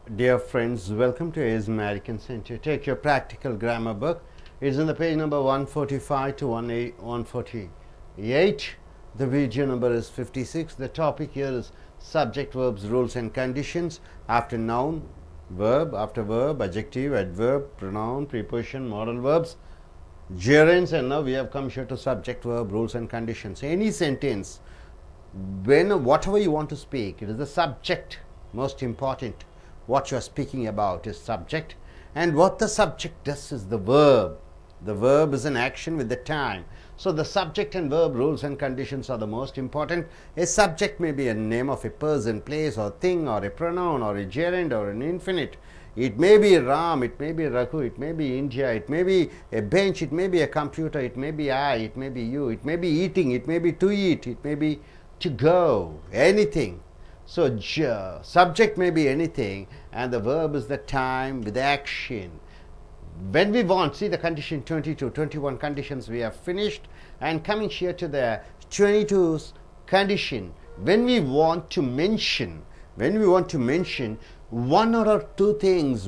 Dear friends, welcome to A's American Center. Take your practical grammar book. It's in the page number 145 to 148. The video number is 56. The topic here is subject, verbs, rules and conditions. After noun, verb, after verb, adjective, adverb, pronoun, preposition, modal verbs, gerunds, and now we have come here to subject, verb, rules and conditions. Any sentence, whatever you want to speak, it is the subject most important. What you are speaking about is subject, and what the subject does is the verb. The verb is an action with the time. So the subject and verb rules and conditions are the most important. A subject may be a name of a person, place or thing, or a pronoun, or a gerund, or an infinite. It may be Ram, it may be Raghu, it may be India, it may be a bench, it may be a computer, it may be I, it may be you, it may be eating, it may be to eat, it may be to go, anything. So subject may be anything, and the verb is the time with action. When we want, see the condition 22, 21 conditions we have finished, and coming here to the 22's condition, when we want to mention one or two things,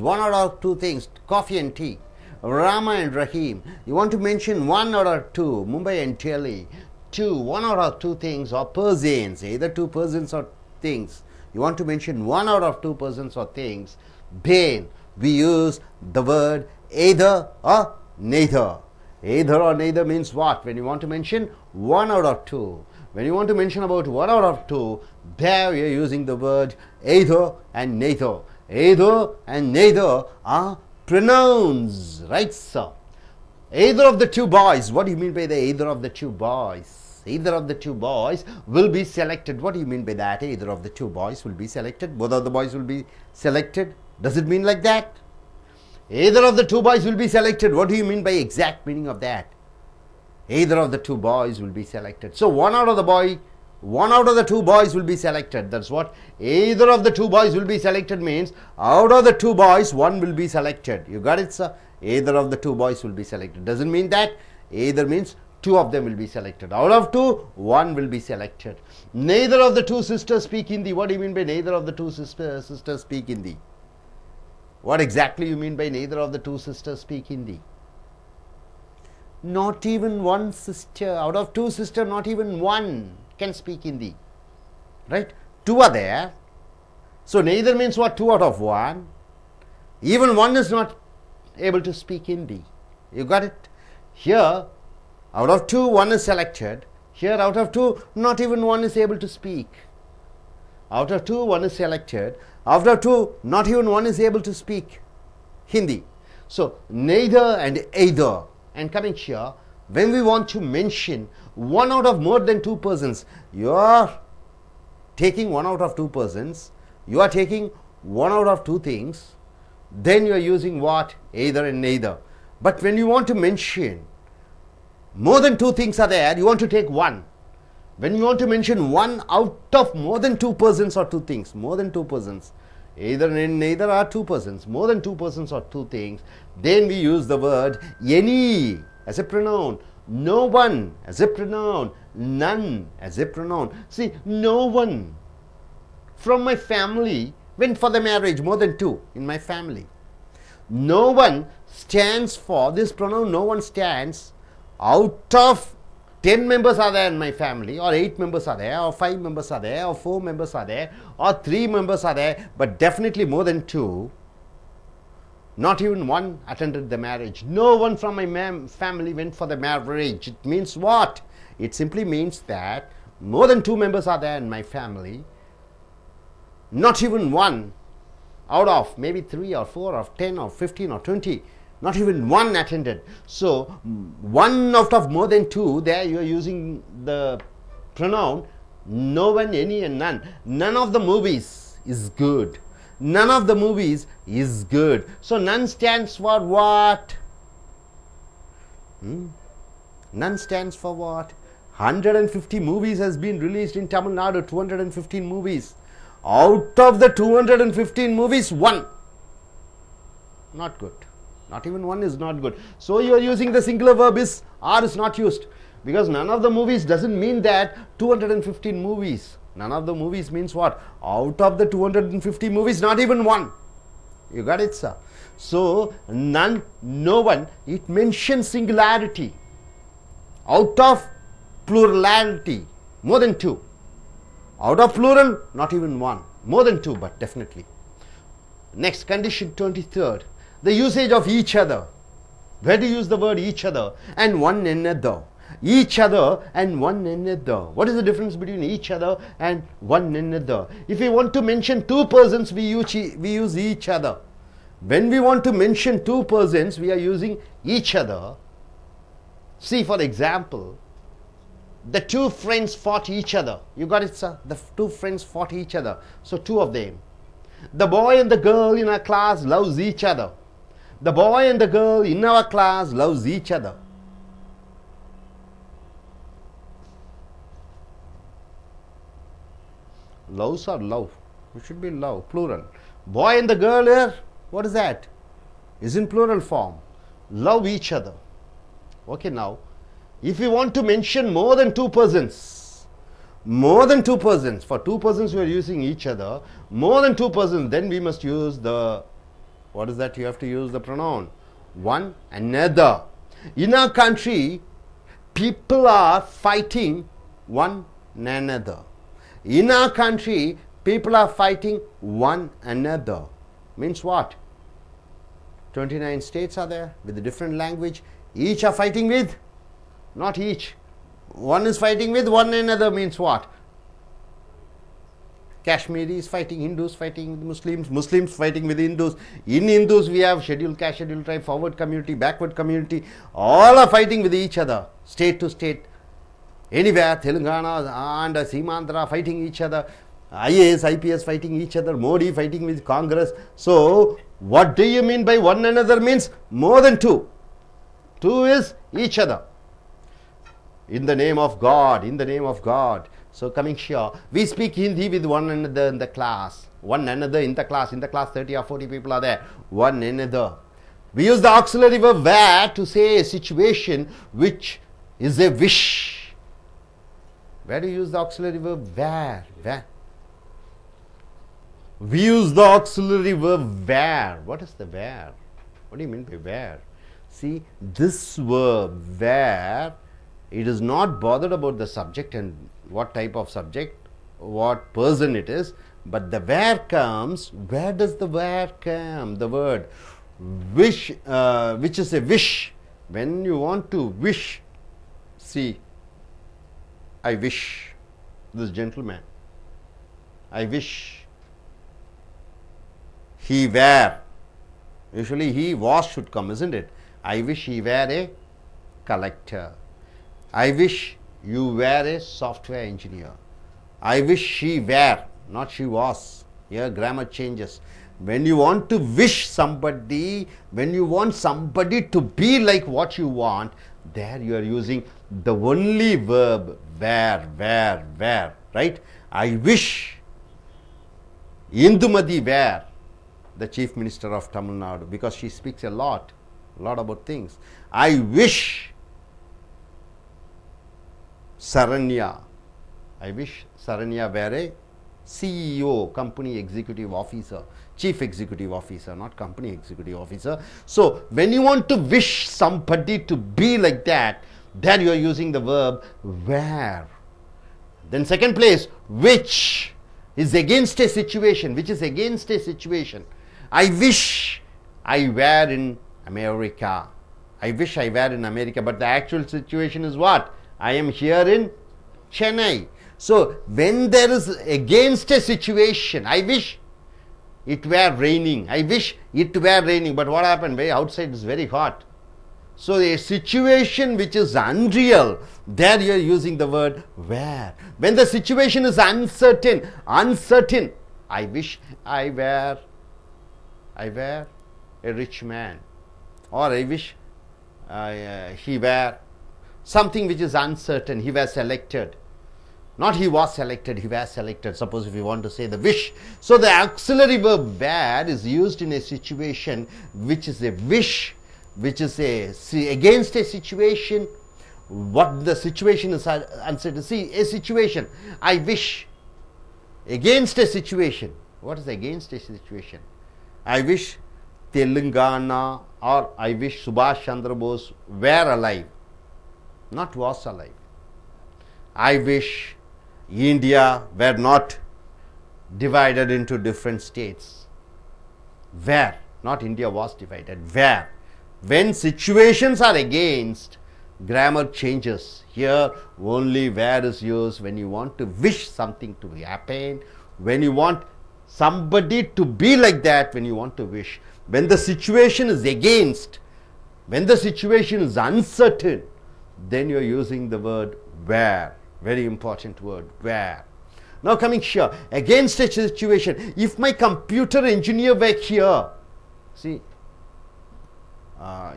coffee and tea, Rama and Rahim, you want to mention one or two, Mumbai and Delhi, one or two things, or persons, either two persons or things, you want to mention one out of two persons or things, then we use the word either or neither. Either or neither means what? When you want to mention one out of two, when you want to mention about one out of two, there we are using the word either and neither. Either and neither are pronouns, right sir? Either of the two boys, what do you mean by the either of the two boys? Either of the two boys will be selected. What do you mean by that? Either of the two boys will be selected. Both of the boys will be selected. Does it mean like that? Either of the two boys will be selected. What do you mean by exact meaning of that? Either of the two boys will be selected. So one out of the two boys will be selected. That's what either of the two boys will be selected means. Out of the two boys, one will be selected. You got it, sir? Either of the two boys will be selected. Doesn't mean that. Either means two of them will be selected. Out of two, one will be selected. Neither of the two sisters speak Hindi. What do you mean by neither of the two sisters speak Hindi? What exactly you mean by neither of the two sisters speak Hindi? Not even one sister. Out of two sisters, not even one can speak Hindi. Right? Two are there. So neither means what? Two out of one. Even one is not able to speak Hindi. You got it? Here, out of two, one is selected. Here, out of two, not even one is able to speak. Out of two, one is selected. Out of two, not even one is able to speak Hindi. So, neither and either. And coming here, when we want to mention one out of more than two persons, you are taking one out of two persons, you are taking one out of two things, then you are using what? Either and neither. But when you want to mention more than two things are there, you want to take one. When you want to mention one out of more than two persons or two things, more than two persons, either and neither are two persons, more than two persons or two things, then we use the word any as a pronoun, no one as a pronoun, none as a pronoun. See, no one from my family went for the marriage, more than two in my family. No one stands for this pronoun, no one stands. Out of 10 members are there in my family, or 8 members are there, or 5 members are there, or 4 members are there, or 3 members are there, but definitely more than 2. Not even one attended the marriage. No one from my family went for the marriage. It means what? It simply means that more than 2 members are there in my family. Not even one out of maybe 3 or 4 or 10 or 15 or 20. Not even one attended. So, one out of more than two, there you are using the pronoun no one, any and none. None of the movies is good. None of the movies is good. So, none stands for what? None stands for what? 150 movies has been released in Tamil Nadu, 215 movies. Out of the 215 movies, one. Not good. Not even one is not good. So you are using the singular verb is, are is not used. Because none of the movies doesn't mean that 215 movies. None of the movies means what? Out of the 250 movies, not even one. You got it, sir? So, none, no one, it mentions singularity. Out of plurality, more than two. Out of plural, not even one. More than two, but definitely. Next, condition 23rd. The usage of each other. Where do you use the word each other and one another? Each other and one another. What is the difference between each other and one another? If we want to mention two persons, we use each other. When we want to mention two persons, we are using each other. See, for example, the two friends fought each other. You got it, sir? The two friends fought each other. So, two of them. The boy and the girl in our class loves each other. The boy and the girl in our class loves each other. Loves or love? It should be love, plural. Boy and the girl here, what is that? Is in plural form. Love each other. Okay, now, if we want to mention more than two persons, for two persons we are using each other, more than two persons, then we must use the, what is that? You have to use the pronoun one another. In our country, people are fighting one another. In our country, people are fighting one another. Means what? 29 states are there with a different language. Each are fighting with, not each. One is fighting with one another means what? Kashmiris fighting, Hindus fighting with Muslims, Muslims fighting with Hindus. In Hindus we have scheduled caste, scheduled tribe, forward community, backward community. All are fighting with each other, state to state. Anywhere, Telangana and Simandra fighting each other. IAS, IPS fighting each other. Modi fighting with Congress. So, what do you mean by one another means more than two. Two is each other. In the name of God, in the name of God. So coming here, we speak Hindi with one another in the class. One another in the class 30 or 40 people are there. One another. We use the auxiliary verb where to say a situation which is a wish. Where do you use the auxiliary verb where? Where? We use the auxiliary verb where. What is the where? What do you mean by where? See, this verb where, it is not bothered about the subject and what type of subject, what person it is, but the where comes. Where does the where come? The word wish, which is a wish. When you want to wish, see, I wish this gentleman, I wish he were, usually he was should come, isn't it? I wish he were a collector. I wish you were a software engineer. I wish she were, not she was. Here grammar changes. When you want to wish somebody, when you want somebody to be like what you want, there you are using the only verb where, right? I wish Indumati were the Chief Minister of Tamil Nadu, because she speaks a lot about things. I wish Saranya, I wish Saranya were a CEO, company executive officer, chief executive officer, not company executive officer. So, when you want to wish somebody to be like that, there you are using the verb where. Then second place, which is against a situation, which is against a situation. I wish I were in America. I wish I were in America, but the actual situation is what? I am here in Chennai. So, when there is against a situation, I wish it were raining. I wish it were raining, but what happened? Outside is very hot. So, a situation which is unreal, there you are using the word where. When the situation is uncertain, I wish I were a rich man, or I wish he were something which is uncertain, he was selected. Not he was selected, he was selected. Suppose if you want to say the wish. So the auxiliary verb where is used in a situation which is a wish, which is against a situation. What the situation is uncertain. See, a situation, I wish, against a situation. What is against a situation? I wish Telangana or I wish Subhash Chandra Bose were alive, not was alive. I wish India were not divided into different states. Where, not India was divided, where. When situations are against, grammar changes. Here only where is used when you want to wish something to happen, when you want somebody to be like that, when you want to wish. When the situation is against, when the situation is uncertain, then you are using the word where. Very important word, where. Now coming here, against a situation, if my computer engineer were here, see,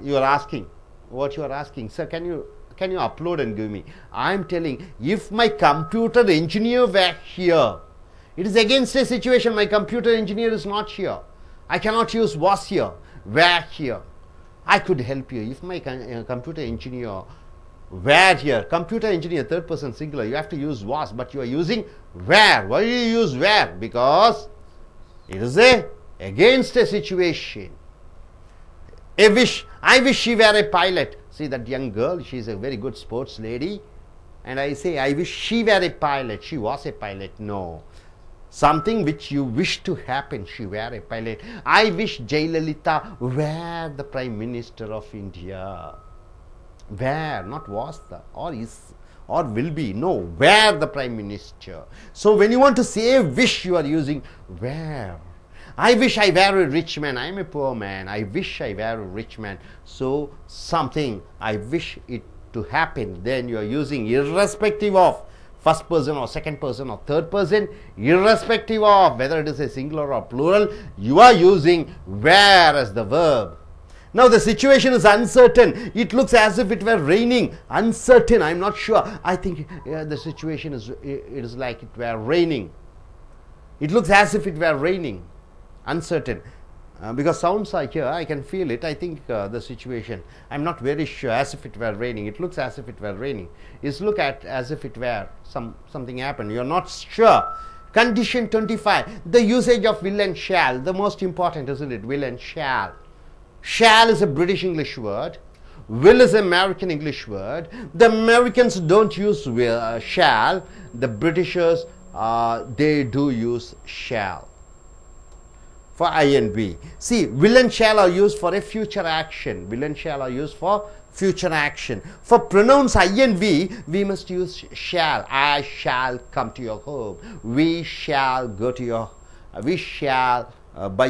you are asking, what you are asking, sir, can you upload and give me? I am telling, if my computer engineer were here, it is against a situation, my computer engineer is not here. I cannot use was here, were here. I could help you. If my computer engineer were here, computer engineer, third person singular, you have to use was, but you are using where. Why do you use where? Because it is against a situation. A wish, I wish she were a pilot. See that young girl, she is a very good sports lady, and I say, I wish she were a pilot. She was a pilot. No. Something which you wish to happen, she were a pilot. I wish Jayalalitha were the Prime Minister of India. Where, not was the, or is, or will be. No, where the Prime Minister. So when you want to say wish, you are using where. I wish I were a rich man. I am a poor man. I wish I were a rich man. So something, I wish it to happen. Then you are using irrespective of first person or second person or third person, irrespective of whether it is a singular or plural, you are using where as the verb. Now the situation is uncertain. It looks as if it were raining. Uncertain, I am not sure. I think the situation is, it is like it were raining. It looks as if it were raining. Uncertain. Because sounds are here, I can feel it. I think the situation, I am not very sure, as if it were raining. It looks as if it were raining. It's look at as if it were something happened. You are not sure. Condition 25, the usage of will and shall, the most important, isn't it? Will and shall. Shall is a British English word. Will is an American English word. The Americans don't use will, shall. The Britishers, they do use shall. For I and we. See, will and shall are used for a future action. Will and shall are used for future action. For pronouns I and we must use shall. I shall come to your home. We shall go to your, we shall buy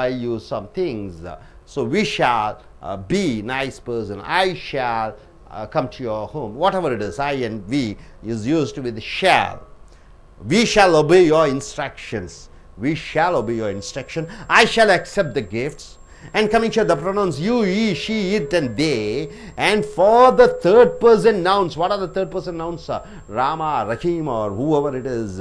you some things. So we shall be nice person. I shall come to your home. Whatever it is, I and we is used with shall. We shall obey your instructions. We shall obey your instruction. I shall accept the gifts. And coming here, the pronouns you, ye, she, it, and they. And for the third person nouns, what are the third person nouns? Rama, Rahim, or whoever it is.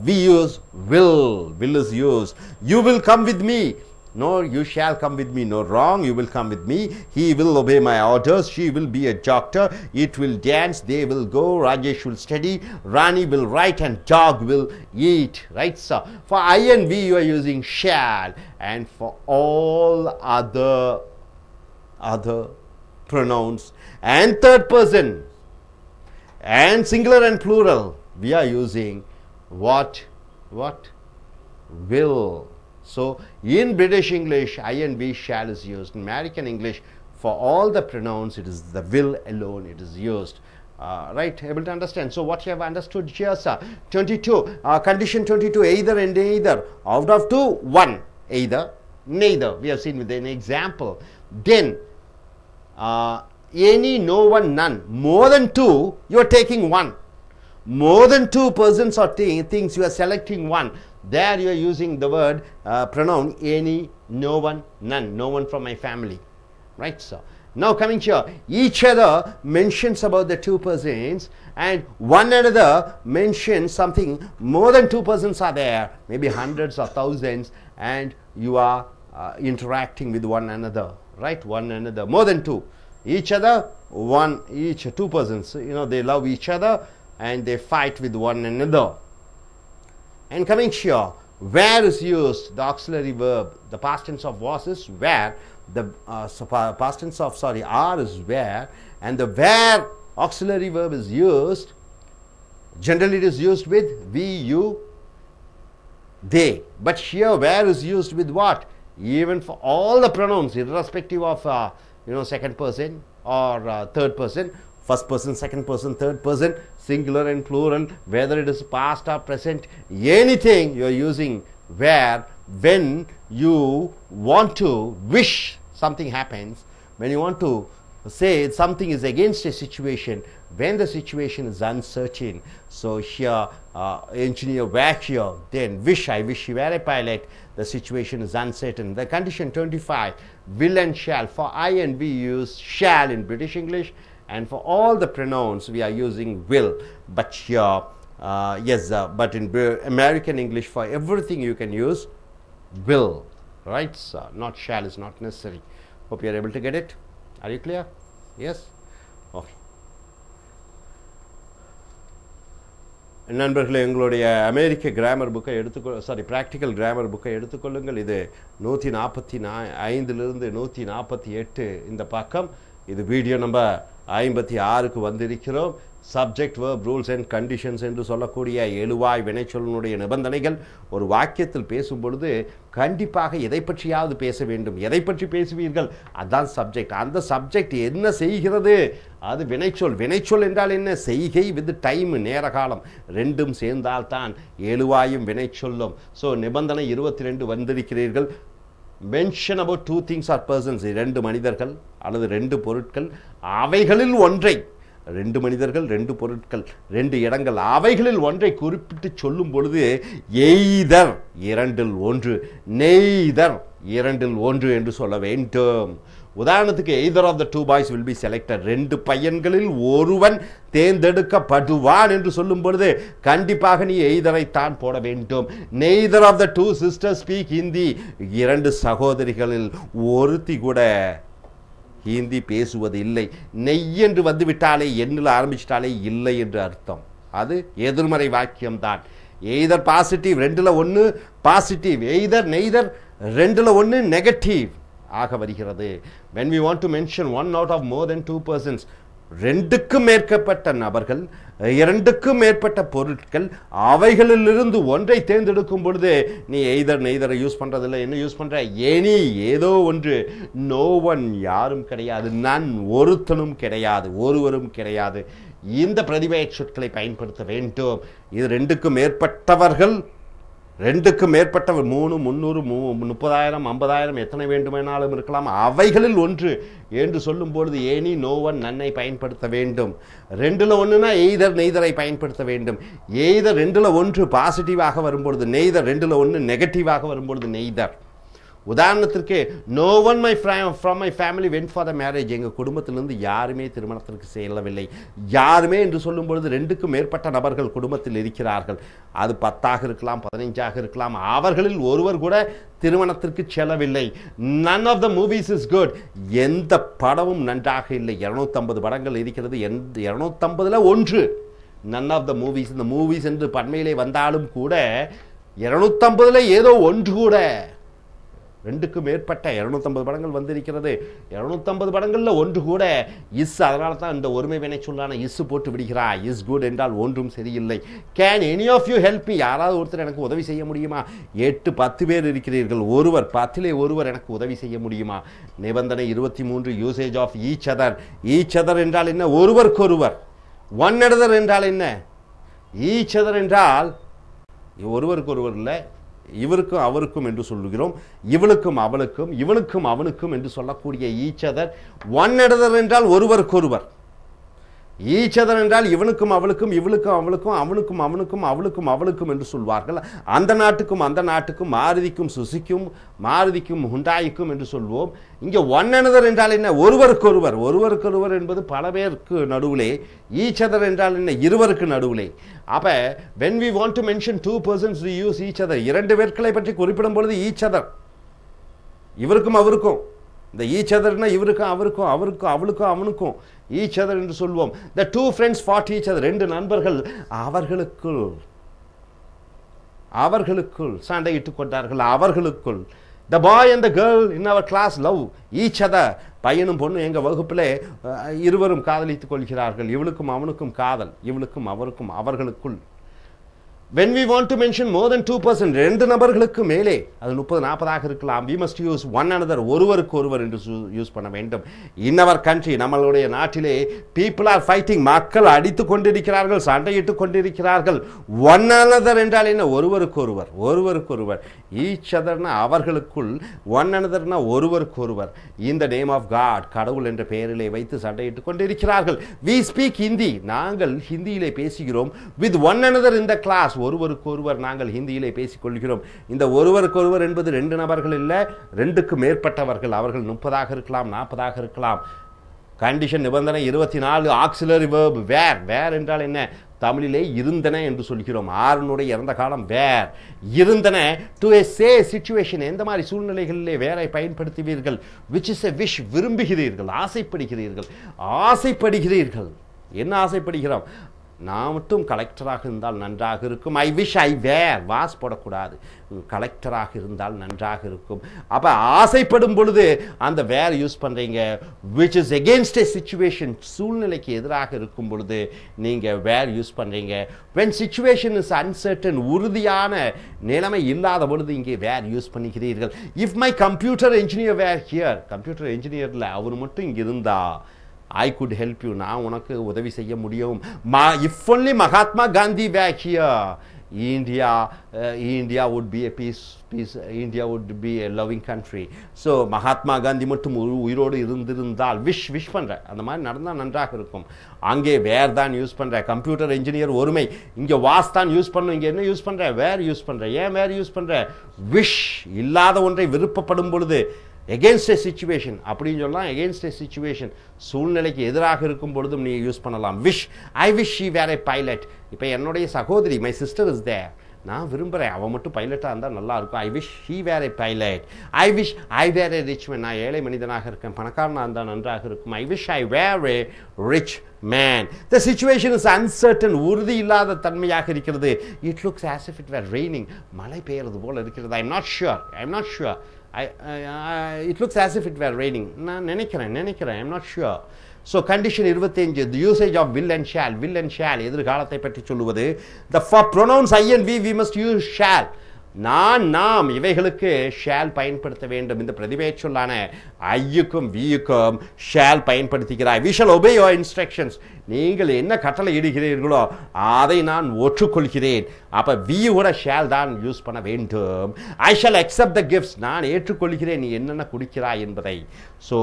We use will. Will is used. You will come with me. No, you shall come with me. No, wrong. You will come with me. He will obey my orders. She will be a doctor. It will dance. They will go. Rajesh will study. Rani will write, and dog will eat. Right, so for I and we, you are using shall, and for all other pronouns and third person and singular and plural, we are using what? Will. So in British English, I and we shall is used. In American English, for all the pronouns, it is the will alone it is used. Right, able to understand? So what you have understood here, sir? 22, condition 22, either and neither. Out of two, one. Either, neither. We have seen with an example. Then, any, no one, none. More than two, you are taking one. More than two persons or things, you are selecting one. There you are using the word pronoun any, no one, none. No one from my family. Right, so now coming here, each other mentions about the two persons, and one another mentions something. More than two persons are there, maybe hundreds or thousands, and you are interacting with one another. Right, one another. More than two. Each other, one, each, two persons. You know, they love each other and they fight with one another. And coming here, where is used, the auxiliary verb, the past tense of was is where, the past tense of are is where, and the where auxiliary verb is used, generally it is used with we, you, they. But here where is used with what? Even for all the pronouns, irrespective of second person or third person, first person, second person, third person, singular and plural, whether it is past or present, anything you are using where when you want to wish something happens, when you want to say something is against a situation, when the situation is uncertain. So here engineer were here, then wish, I wish you were a pilot, the situation is uncertain. The condition 25, will and shall. For I and we use shall in British English, and for all the pronouns we are using will. But here but in American English for everything you can use will, right? So not shall is not necessary. Hope you are able to get it. Are you clear? Yes? Okay. நண்பர்களே, எங்களுடைய அமெரிக்க grammar புக்கை practical grammar புக்கை எடுத்துக்கொள்ளுங்கள். இது 145 148 இந்த பக்கம். இது video number 56க்கு வந்திருக்கிறோம். Subject, verb, rules and conditions என்று சொல்லக்கூடிய எழுவாய் வினைச்சொல்லினுடைய நிபந்தனைகள். ஒரு வாக்கியத்தில் பேசும் பொழுது கண்டிப்பாக எதை பற்றியாவது பேச வேண்டும். எதை பற்றி பேசுவீர்கள்? அதுதான் சப்ஜெக்ட். அந்த சப்ஜெக்ட் என்ன செய்கிறது? அது வினைச்சொல். வினைச்சொல் என்றால் என்ன? செய்கை வித் டைம், நேர காலம் ரெண்டும் சேர்ந்தால்தான் எழுவாயும் வினைச்சொல்லும். ஸோ நிபந்தனை 22 வந்திருக்கிறீர்கள். Mention about 2 things or persons, 2 மனிதர்கள் அல்லது 2 பொருட்கள், அவைகளில் ஒன்றை, 2 மனிதர்கள் 2 பொருட்கள் 2 இடங்கள், அவைகளில் ஒன்றை குறிப்பிட்டு சொல்லும் பொழுது எய்தர் 2ல் 1, நெய்தர் 2ல் 1 என்று சொல்ல வேண்டும். உதாரணத்துக்கு either of the 2 boys will be selected, 2 பையன்களில் ஒருவன் தேர்ந்தெடுக்கப்படுவான் என்று சொல்லும் பொழுது கண்டிப்பாக நீ எய்தரை தான் போட வேண்டும். neither of the 2 sisters speak Hindi, 2 சகோதரிகளில் ஒருத்தி கூட ஹிந்தி பேசுவது இல்லை. நெய் என்று வந்துவிட்டாலே, எண்ணில் ஆரம்பிச்சிட்டாலே இல்லை என்று அர்த்தம். அது எதிர்மறை வாக்கியம்தான். எய்தர் பாசிட்டிவ், 2ல் 1 பாசிட்டிவ், எய்தர் நெய்தர் 2ல் 1 நெகட்டிவ் ஆக வருகிறது. when we want to mention one out of more than 2 persons, 2க்கும் மேற்பட்ட நபர்கள், 2க்கும் மேற்பட்ட பொருட்கள், அவைகளிலிருந்து ஒன்றை தேர்ந்தெடுக்கும் பொழுது நீ எய்தர் நெய்தரை யூஸ் பண்றதில்லை. என்ன யூஸ் பண்ற? எனி, ஏதோ ஒன்று. நோ ஒன், யாரும் கிடையாது. நன், ஒருத்தனும் கிடையாது, ஒருவரும் கிடையாது. இந்த பிரதிபெயர் சொற்களை பயன்படுத்த வேண்டும். இது 2க்கும் மேற்பட்டவர்கள், 2க்கும் மேற்பட்டவர், 3, 300, 30,000, 50,000 எத்தனை வேண்டுமானாலும் இருக்கலாம். அவைகளில் ஒன்று என்று சொல்லும் பொழுது ஏனி, நோ ஒன், நன்னை பயன்படுத்த வேண்டும். 2ல் 1னா எய்தர் நெய்தரை பயன்படுத்த வேண்டும். எய்தர் 2ல் 1 பாசிட்டிவாக வரும்பொழுது நெய்தர், 2ல் 1 நெகட்டிவாக வரும்பொழுது நெய்தர். உதாரணத்திற்கு no one from my family went for the marriage, எங்கள் குடும்பத்திலிருந்து யாருமே திருமணத்திற்கு செல்லவில்லை. யாருமே என்று சொல்லும் பொழுது 2க்கும் மேற்பட்ட நபர்கள் குடும்பத்தில் இருக்கிறார்கள். அது 10ஆக இருக்கலாம், 15ஆக இருக்கலாம். அவர்களில் ஒருவர் கூட திருமணத்திற்கு செல்லவில்லை. none of the movies is good, எந்த படமும் நன்றாக இல்லை. 250 படங்கள் இருக்கிறது, 250ல் 1. none of the movies, இந்த மூவிஸ் என்று பன்மையிலே வந்தாலும் கூட 250ல் ஏதோ ஒன்று கூட. 2க்கும் மேற்பட்ட 250 படங்கள் வந்திருக்கிறது. 250 படங்கள்ல ஒன்று கூட இஸ். அதனால தான் இந்த ஒருமை வினை சொல்லான இஸ் போட்டு விடுகிறாய். இஸ் குட் என்றால் ஒன்றும் சரியில்லை. Can any of you help me, யாராவது ஒருத்தர் எனக்கு உதவி செய்ய முடியுமா? 8, 10 பேர் இருக்கிறீர்கள், ஒருவர், 10லே ஒருவர் எனக்கு உதவி செய்ய முடியுமா? நிபந்தனை 23, usage of each other. Each other என்றால் என்ன? ஒருவருக்கொருவர். ஒன் another என்றால் என்ன? ஈச் அதர் என்றால் ஒருவருக்கொருவர் இல்லை, இவருக்கும் அவருக்கும் என்று சொல்லுகிறோம். இவளுக்கும் அவளுக்கும், இவனுக்கும் அவனுக்கும் என்று சொல்லக்கூடிய ஈச் அதர். ஒன் another என்றால் ஒருவருக்கொருவர். ஈச் அதர் என்றால் இவனுக்கும் அவளுக்கும், இவளுக்கும் அவளுக்கும், அவனுக்கும் அவனுக்கும், அவளுக்கும் அவளுக்கும் என்று சொல்வார்கள். அந்த நாட்டுக்கும் அந்த நாட்டுக்கும், மாருதிக்கும் சுசிக்கும், மாருதிக்கும் ஹுண்டாய்க்கும் என்று சொல்வோம். இங்கே ஒன் another என்றால் என்ன? ஒருவருக்கொருவர். ஒருவருக்கொருவர் என்பது பல பேருக்கு நடுவிலே. ஈச் அதர் என்றால் என்ன? இருவருக்கு நடுவிலே. அப்ப when we want to mention 2 persons we use each other. 2 பேர்களை பற்றி குறிப்பிடும் பொழுது each other, இவருக்கும் அவருக்கும். இந்த each otherனா இவருக்கும் அவருக்கும், அவருக்கும் அவளுக்கும் அவனுக்கும் each other என்று சொல்வோம். the 2 friends fought each other, 2 நண்பர்கள் அவர்களுக்குள் அவர்களுக்குள் சண்டையிட்டுக் கொண்டார்கள். அவர்களுக்குள் the boy and the girl in our class love each other. பையனும் பொண்ணும் எங்க வகுப்பிலே இருவரும் காதலித்துக் கொள்கிறார்கள். இவளுக்கும் அவனுக்கும் காதல், இவளுக்கும் அவருக்கும் அவர்களுக்குள். when we want to mention more than 2%, ரெண்டு நபர்களுக்கு மேலே, அது 30-40 இருக்கலாம், we must use one another, ஒருவருக்கு ஒருவர் என்று யூஸ் பண்ண வேண்டும். in our country, நம்மளுடைய நாட்டிலே people are fighting, மக்கள் அடித்துக் கொண்டிருக்கிறார்கள், சண்டையிட்டுக் கொண்டிருக்கிறார்கள். one another என்றால் என்ன? ஒருவருக்கு ஒருவர், ஒருவருக்கு ஒருவர். each otherனா அவர்களுக்குள், one anotherனா ஒருவருக்கு ஒருவர். in the name of God, கடவுள் என்ற பெயரிலே வைத்து சண்டையிட்டுக் கொண்டிருக்கிறார்கள். we speak Hindi, நாங்கள் ஹிந்தியிலே பேசுகிறோம். with one another in the class, ஒருவருக்கு ஒருவர் நாங்கள் ஹிந்தியிலே பேசிக் கொள்கிறோம். இந்த ஒருவருக்கு ஒருவர் என்பது ரெண்டு நபர்கள் இல்ல, ரெண்டுக்கு மேற்பட்டவர்கள். அவர்கள் 30 இருக்கலாம், 40 இருக்கலாம். கண்டிஷன் நிபந்தனை 24. ஆக்சிலரி verb வேர். வேர் என்றால் என்ன? தமிழிலே இருந்தன என்று சொல்கிறோம். ஆறுனுடைய இறந்த காலம் வேர். இருந்தன டு a say situation. எந்த மாதிரி சூழ்நிலைகளிலே வேரை பயன்படுத்துவீர்கள்? which is a wish, விரும்புகிறீர்கள், ஆசைப்படுகிறீர்கள். ஆசைப்படுகிறீர்கள். என்ன ஆசைப்படுகிறோம்? நான் மட்டும் கலெக்டராக இருந்தால் நன்றாக இருக்கும். I wish I where. Was போடக்கூடாது. கலெக்டராக இருந்தால் நன்றாக இருக்கும். அப்ப ஆசைப்படும் பொழுது அந்த வேர் யூஸ் பண்றீங்க. which is against a situation, சூழ்நிலைக்கு எதிராக இருக்கும் பொழுது நீங்க வேர் யூஸ் பண்றீங்க. when situation is uncertain, உறுதியான நிலைமை இல்லாத பொழுது இங்கே வேர் யூஸ் பண்ணுகிறீர்கள். if my computer engineer were here, computer என்ஜினியர்ல அவர் மட்டும் இங்க இருந்தா I could help you, நான் உனக்கு உதவி செய்ய முடியும். if only Mahatma Gandhi were here, India would be a peace, India would be a loving country. So Mahatma Gandhi மட்டும் உயிரோடு இருந்திருந்தால், விஷ் பண்ற அந்த மாதிரி நடந்தா நன்றாக இருக்கும். அங்கே வேர் தான் யூஸ் பண்ற. கம்ப்யூட்டர் என்ஜினியர் ஒருமை. இங்க வாஸ் தான் யூஸ் பண்ணும். இங்க என்ன யூஸ் பண்ற? வேர் யூஸ் பண்ற. ஏன் வேர் யூஸ் பண்ற? விஷ், இல்லாத ஒன்றை விருப்பப்படும் பொழுது against a situation அப்படின்னு சொல்லலாம். against a situation, சூழ்நிலைக்கு எதிராக இருக்கும் பொழுதும் நீ யூஸ் பண்ணலாம். wish, I wish she were a pilot. இப்போ என்னுடைய சகோதரி, my sister is there, நான் விரும்புகிறேன் அவன் மட்டும் பைலட்டாக இருந்தால் நல்லா இருக்கும். I wish he were a pilot. I wish I were a rich man. நான் ஏழை மனிதனாக இருக்கேன், பணக்காரனாக இருந்தால் நன்றாக இருக்கும். I wish I were a rich man. The situation is uncertain, உறுதி இல்லாத தன்மையாக இருக்கிறது. It looks as if it were raining. மழை பெய்யறது போல இருக்கிறது. I'm not sure. It looks as if it were raining. நான் நினைக்கிறேன். I'm not sure. So condition 25, the usage of will and shall, எதிர்காலத்தை பற்றி சொல்லுவது. The for pronouns I and we must use shall. நாம் இவைகளுக்கு ஷால் பயன்படுத்த வேண்டும். இந்த பிரதிபெயர் சொல்லான ஐயுக்கும் வியுக்கும் shawl பயன்படுத்துகிறாய். we shall obey your instructions. நீங்கள் என்ன கட்டளை இடுகிறீர்களோ அதை நான் ஒற்றுக்கொள்கிறேன். அப்ப வியோட ஷால் தான் யூஸ் பண்ண வேண்டும். I shall accept the gifts. நான் ஏற்றுக்கொள்கிறேன் நீ என்னென்ன கொடுக்கிறாய் என்பதை. ஸோ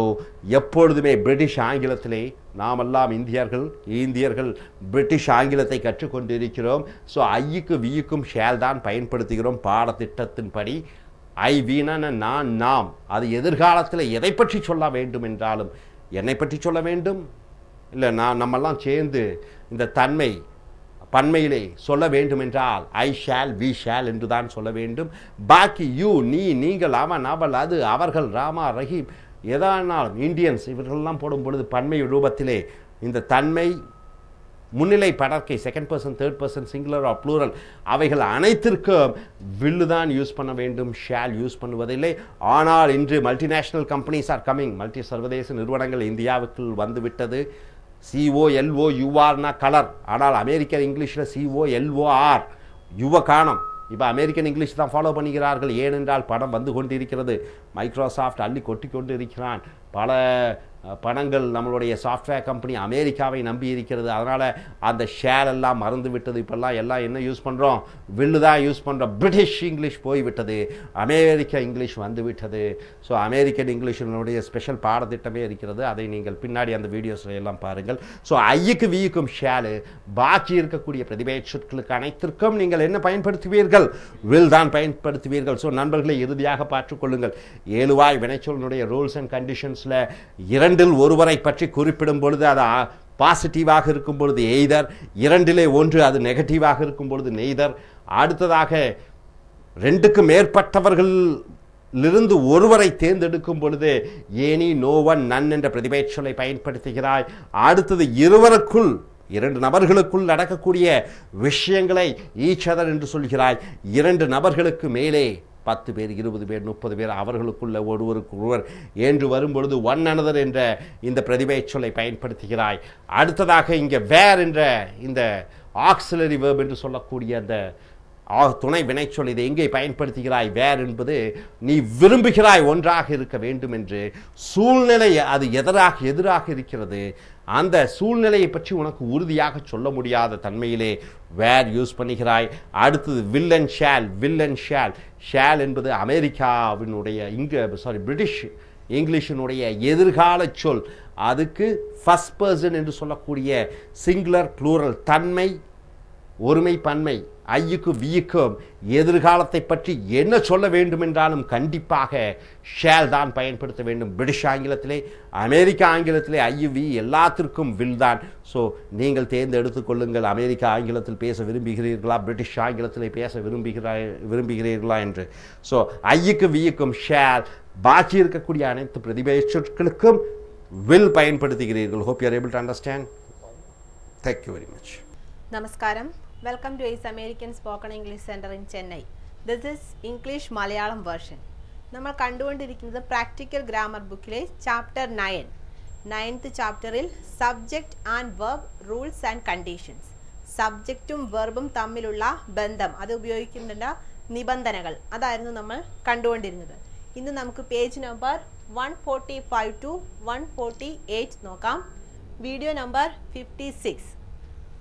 எப்பொழுதுமே பிரிட்டிஷ் ஆங்கிலத்திலே நாமெல்லாம் இந்தியர்கள் பிரிட்டிஷ் ஆங்கிலத்தை கற்றுக்கொண்டிருக்கிறோம். ஸோ ஐயுக்கு வியுக்கும் ஷால் தான் பயன்படுத்துகிறோம் பாடத்திட்டத்தின்படி. ஐ வீணான நாம், அது எதிர்காலத்தில் எதை பற்றி சொல்ல வேண்டும் என்றாலும், என்னை பற்றி சொல்ல வேண்டும் இல்லை, நம்மெல்லாம் சேர்ந்து இந்த பன்மையிலே சொல்ல வேண்டும் என்றால் ஐ ஷால், வி ஷால் என்று தான் சொல்ல வேண்டும். பாக்கி யூ, நீங்கள், அவன், அவள், அது, அவர்கள், ராமா, ரஹீம், எதானாலும் இந்தியன்ஸ் இவர்களெல்லாம் போடும் பொழுது பன்மை ரூபத்திலே இந்த தன்மை முன்னிலை படர்க்கை, second person, third person, singular or plural, அவைகள் அனைத்திற்கும் வில்லு தான் யூஸ் பண்ண வேண்டும், ஷால் யூஸ் பண்ணுவதில்லை. ஆனால் இன்று மல்டிநேஷனல் கம்பெனிஸ் ஆர் கமிங். சர்வதேச நிறுவனங்கள் இந்தியாவுக்குள் வந்துவிட்டது. COLOURனா கலர். ஆனால் அமெரிக்கன் இங்கிலீஷில் COLOR யுவ காணம். இப்போ அமெரிக்கன் இங்கிலீஷ் தான் ஃபாலோ பண்ணுகிறார்கள். ஏனென்றால் பணம் வந்து கொண்டிருக்கிறது. மைக்ரோசாஃப்ட் அள்ளி கொட்டி கொண்டு இருக்கிறான். பல பணங்கள் நம்மளுடைய சாஃப்ட்வேர் கம்பெனி அமெரிக்காவை நம்பி இருக்கிறது. அதனால் அந்த ஷேர் எல்லாம் மறந்து விட்டது. இப்போல்லாம் எல்லாம் என்ன யூஸ் பண்ணுறோம்? வில்லு தான் யூஸ் பண்ணுறோம். பிரிட்டிஷ் இங்கிலீஷ் போய்விட்டது, அமெரிக்க இங்கிலீஷ் வந்து விட்டது. ஸோ அமெரிக்கன் இங்கிலீஷினுடைய ஸ்பெஷல் பாடத்திட்டமே இருக்கிறது. அதை நீங்கள் பின்னாடி அந்த வீடியோஸில் எல்லாம் பாருங்கள். ஸோ ஐயுக்கு வியுக்கும் ஷேலு, பாக்கி இருக்கக்கூடிய பிரதிபெயர் சொற்களுக்கு அனைத்திற்கும் நீங்கள் என்ன பயன்படுத்துவீர்கள்? வில் தான் பயன்படுத்துவீர்கள். ஸோ நண்பர்களை இறுதியாக பார்த்துக்கொள்ளுங்கள். ஏழுவாய் வினைச்சொல்லினுடைய ரூல்ஸ் அண்ட் கண்டிஷன்ஸில் இரண்டில் ஒருவரை பற்றி குறிப்பிடும் பொழுது அது பாசிட்டிவாக இருக்கும் பொழுது எய்தர், இரண்டிலே ஒன்று அது நெகட்டிவாக இருக்கும் பொழுது நெய்தர். அடுத்ததாக ரெண்டுக்கு மேற்பட்டவர்களிலிருந்து ஒருவரை தேர்ந்தெடுக்கும் பொழுது ஏனி, நோ ஒன், நன் என்ற பிரதிபெயர் சொல்லை பயன்படுத்துகிறாய். அடுத்தது இருவருக்குள் இரண்டு நபர்களுக்குள் நடக்கக்கூடிய விஷயங்களை ஈச் அதர் என்று சொல்கிறாய். இரண்டு நபர்களுக்கு மேலே 10 பேர் 20 பேர் 30 பேர் அவர்களுக்குள்ள ஒருவருக்கொருவர் என்று வரும்பொழுது ஒன் அனதர் என்ற இந்த பிரதிபெய சொல்லை பயன்படுத்துகிறாய். அடுத்ததாக இங்கே வேர் என்ற இந்த ஆக்சிலரி வேர்ப் என்று சொல்லக்கூடிய அந்த துணை வினைச்சொல் இதை எங்கே பயன்படுத்துகிறாய்? வேர் என்பது நீ விரும்புகிறாய் ஒன்றாக இருக்க வேண்டும் என்று. சூழ்நிலை அது எதிராக இருக்கிறது. அந்த சூழ்நிலையை பற்றி உனக்கு உறுதியாக சொல்ல முடியாத தன்மையிலே வேர் யூஸ் பண்ணுகிறாய். அடுத்தது வில் அண்ட் ஷேல். ஷேல் என்பது அமெரிக்காவினுடைய பிரிட்டிஷ் இங்கிலீஷினுடைய எதிர்கால சொல். அதுக்கு ஃபர்ஸ்ட் பர்சன் என்று சொல்லக்கூடிய சிங்குலர் ப்ளூரல் தன்மை ஒருமை பன்மை ஐயுக்கு வியுக்கும் எதிர்காலத்தை பற்றி என்ன சொல்ல வேண்டும் என்றாலும் கண்டிப்பாக ஷேல் தான் பயன்படுத்த வேண்டும். பிரிட்டிஷ் ஆங்கிலத்திலே அமெரிக்கா ஆங்கிலத்திலே ஐயுவி எல்லாத்திற்கும் வில் தான். ஸோ நீங்கள் தேர்ந்தெடுத்துக் கொள்ளுங்கள், அமெரிக்கா ஆங்கிலத்தில் பேச விரும்புகிறீர்களா, பிரிட்டிஷ் ஆங்கிலத்திலே பேச விரும்புகிறீர்களா என்று. ஸோ ஐயுக்கு வியுக்கும் ஷேல், பாக்கி இருக்கக்கூடிய அனைத்து பிரதிபெய சொற்களுக்கும் வில் பயன்படுத்துகிறீர்கள். Hope you are able to understand. Thank you very much. Namaskaram. Welcome to Ace American Spoken English Center in Chennai. This is English Malayalam version. നമ്മൾ കണ്ടുകൊണ്ടിരിക്കുന്നത് പ്രാക്ടിക്കൽ ഗ്രാമർ ബുക്കിലെ ചാപ്റ്റർ 9. 9th ചാപ്റ്ററിൽ subject and verb rules and conditions. സബ്ജക്റ്റും വെർബും തമ്മിലുള്ള ബന്ധം, അത് ഉപയോഗിക്കേണ്ട നിബന്ധനകൾ, അതായിരുന്നു നമ്മൾ കണ്ടുകൊണ്ടിരുന്നത്. ഇന്ന് നമുക്ക് പേജ് നമ്പർ 145 to 148 നോക്കാം. Video number 56.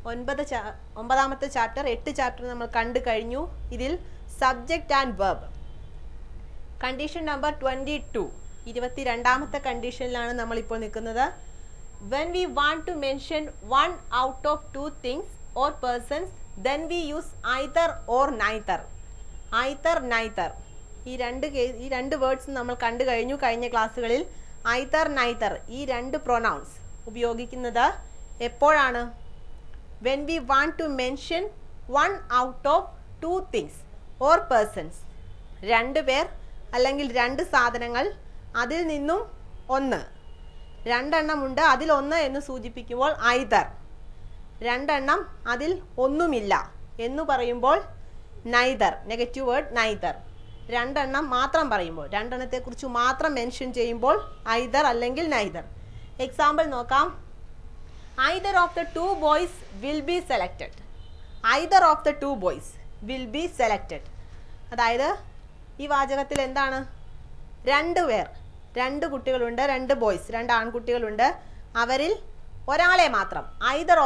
9th chapter 8 chapter നമ്മൾ കണ്ടു കഴിഞ്ഞു. ഇതിൽ subject and verb condition number 22, 22ാമത്തെ കണ്ടീഷനിലാണ് നമ്മൾ ഇപ്പോൾ നിൽക്കുന്നത്. when we want to mention one out of two things or persons, then we use either or neither. neither ഈ രണ്ട് വേർഡ്സ് നമ്മൾ കണ്ടു കഴിഞ്ഞു കഴിഞ്ഞ ക്ലാസ്സുകളിൽ. either neither ഈ രണ്ട് പ്രൊനൗൺസ് ഉപയോഗിക്കുന്നത് എപ്പോഴാണ്? when we want to mention one out of two things or persons, രണ്ട് പേർ അല്ലെങ്കിൽ രണ്ട് സാധനങ്ങൾ, അതിൽ നിന്നും ഒന്ന്, രണ്ടെണ്ണമുണ്ട് അതിൽ ഒന്ന് എന്ന് സൂചിപ്പിക്കുമ്പോൾ either, രണ്ടെണ്ണം അതിൽ ഒന്നുമില്ല എന്ന് പറയുമ്പോൾ neither, നെഗറ്റീവ് വേർഡ് neither. രണ്ടെണ്ണം മാത്രം പറയുമ്പോൾ, രണ്ടെണ്ണത്തെക്കുറിച്ച് മാത്രം മെൻഷൻ ചെയ്യുമ്പോൾ either അല്ലെങ്കിൽ neither. എക്സാമ്പിൾ നോക്കാം. either of the two boys will be selected. either of the two boys will be selected. അതായത് ഈ വാചകത്തിൽ എന്താണ്? രണ്ട് കുട്ടികളുണ്ട്, രണ്ട് ബോയ്സ്, രണ്ട് ആൺകുട്ടികളുണ്ട്. അവരിൽ ഒരാളെ മാത്രം, either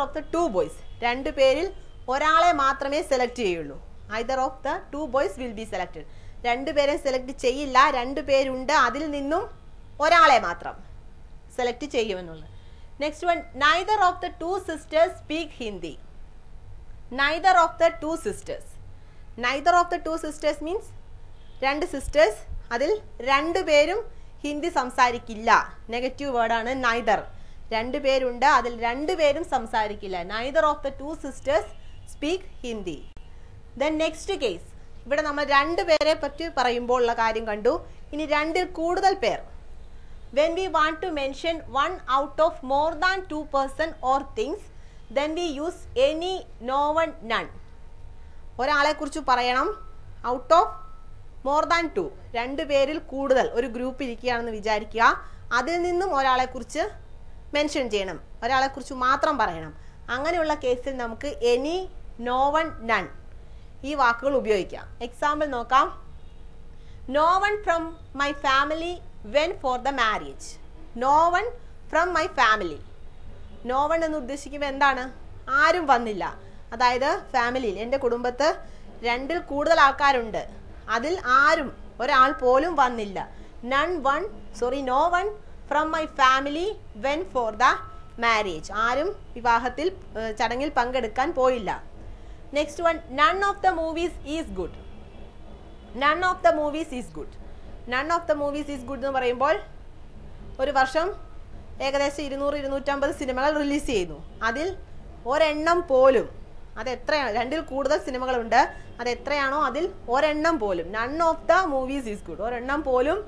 of the two boys, രണ്ട് പേരിൽ ഒരാളെ മാത്രമേ സെലക്ട് ചെയ്യുള്ളൂ. either of the two boys will be selected. രണ്ടുപേരെ സെലക്ട് ചെയ്യില്ല, രണ്ട് പേരുണ്ട് അതിൽ നിന്നും ഒരാളെ മാത്രം select ചെയ്യുമെന്നുള്ളത്. Next one, neither of the two sisters speak Hindi. neither of the two sisters. neither of the two sisters means രണ്ട് സിസ്റ്റേഴ്സ്, അതിൽ രണ്ട് പേരും ഹിന്ദി സംസാരിക്കില്ല. നെഗറ്റീവ് വേർഡാണ് neither. രണ്ട് പേരുണ്ട് അതിൽ രണ്ട് പേരും സംസാരിക്കില്ല. neither of the two sisters speak Hindi. then next case, ഇവിടെ നമ്മൾ രണ്ട് പേരെ പറ്റി പറയുമ്പോൾ ഉള്ള കാര്യം കണ്ടു. ഇനി രണ്ടിൽ കൂടുതൽ പേർ. when we want to mention one out of more than two person or things, then we use any, no one, none. ഒരാളെ കുറിച്ച് പറയണം out of more than two, രണ്ട് പേരിൽ കൂടുതൽ ഒരു ഗ്രൂപ്പ് ഇരിക്കുകയാണെന്ന് വിചാരിക്കുക. അതിൽ നിന്നും ഒരാളെ കുറിച്ച് മെൻഷൻ ചെയ്യണം, ഒരാളെ കുറിച്ച് മാത്രം പറയണം. അങ്ങനെയുള്ള കേസിൽ നമുക്ക് എനി, നോ വൺ, നൺ ഈ വാക്കുകൾ ഉപയോഗിക്കാം. എക്സാമ്പിൾ നോക്കാം. no one from my family went for the marriage. no one from my family. no one എന്ന് ഉദ്ദേശിക്കുമ്പോൾ എന്താണ്? ആരും വന്നില്ല. അതായത് ഫാമിലിയിൽ, എൻ്റെ കുടുംബത്ത് രണ്ടിൽ കൂടുതൽ ആൾക്കാരുണ്ട്, അതിൽ ആരും ഒരാൾ പോലും വന്നില്ല. no one from my family went for the marriage. ആരും വിവാഹത്തിൽ ചടങ്ങിൽ പങ്കെടുക്കാൻ പോയില്ല. Next one, none of the movies is good. none of the movies is good. none of the movies is good എന്ന് പറയുമ്പോൾ ഒരു വർഷം ഏകദേശം 200-250 സിനിമകൾ റിലീസ് ചെയ്യുന്നു. അതിൽ ഒരെണ്ണം പോലും, അതെത്രയാണ്? രണ്ടിൽ കൂടുതൽ സിനിമകളുണ്ട്, അതെത്രയാണോ അതിൽ ഒരെണ്ണം പോലും, none of the movies is good, ഒരെണ്ണം പോലും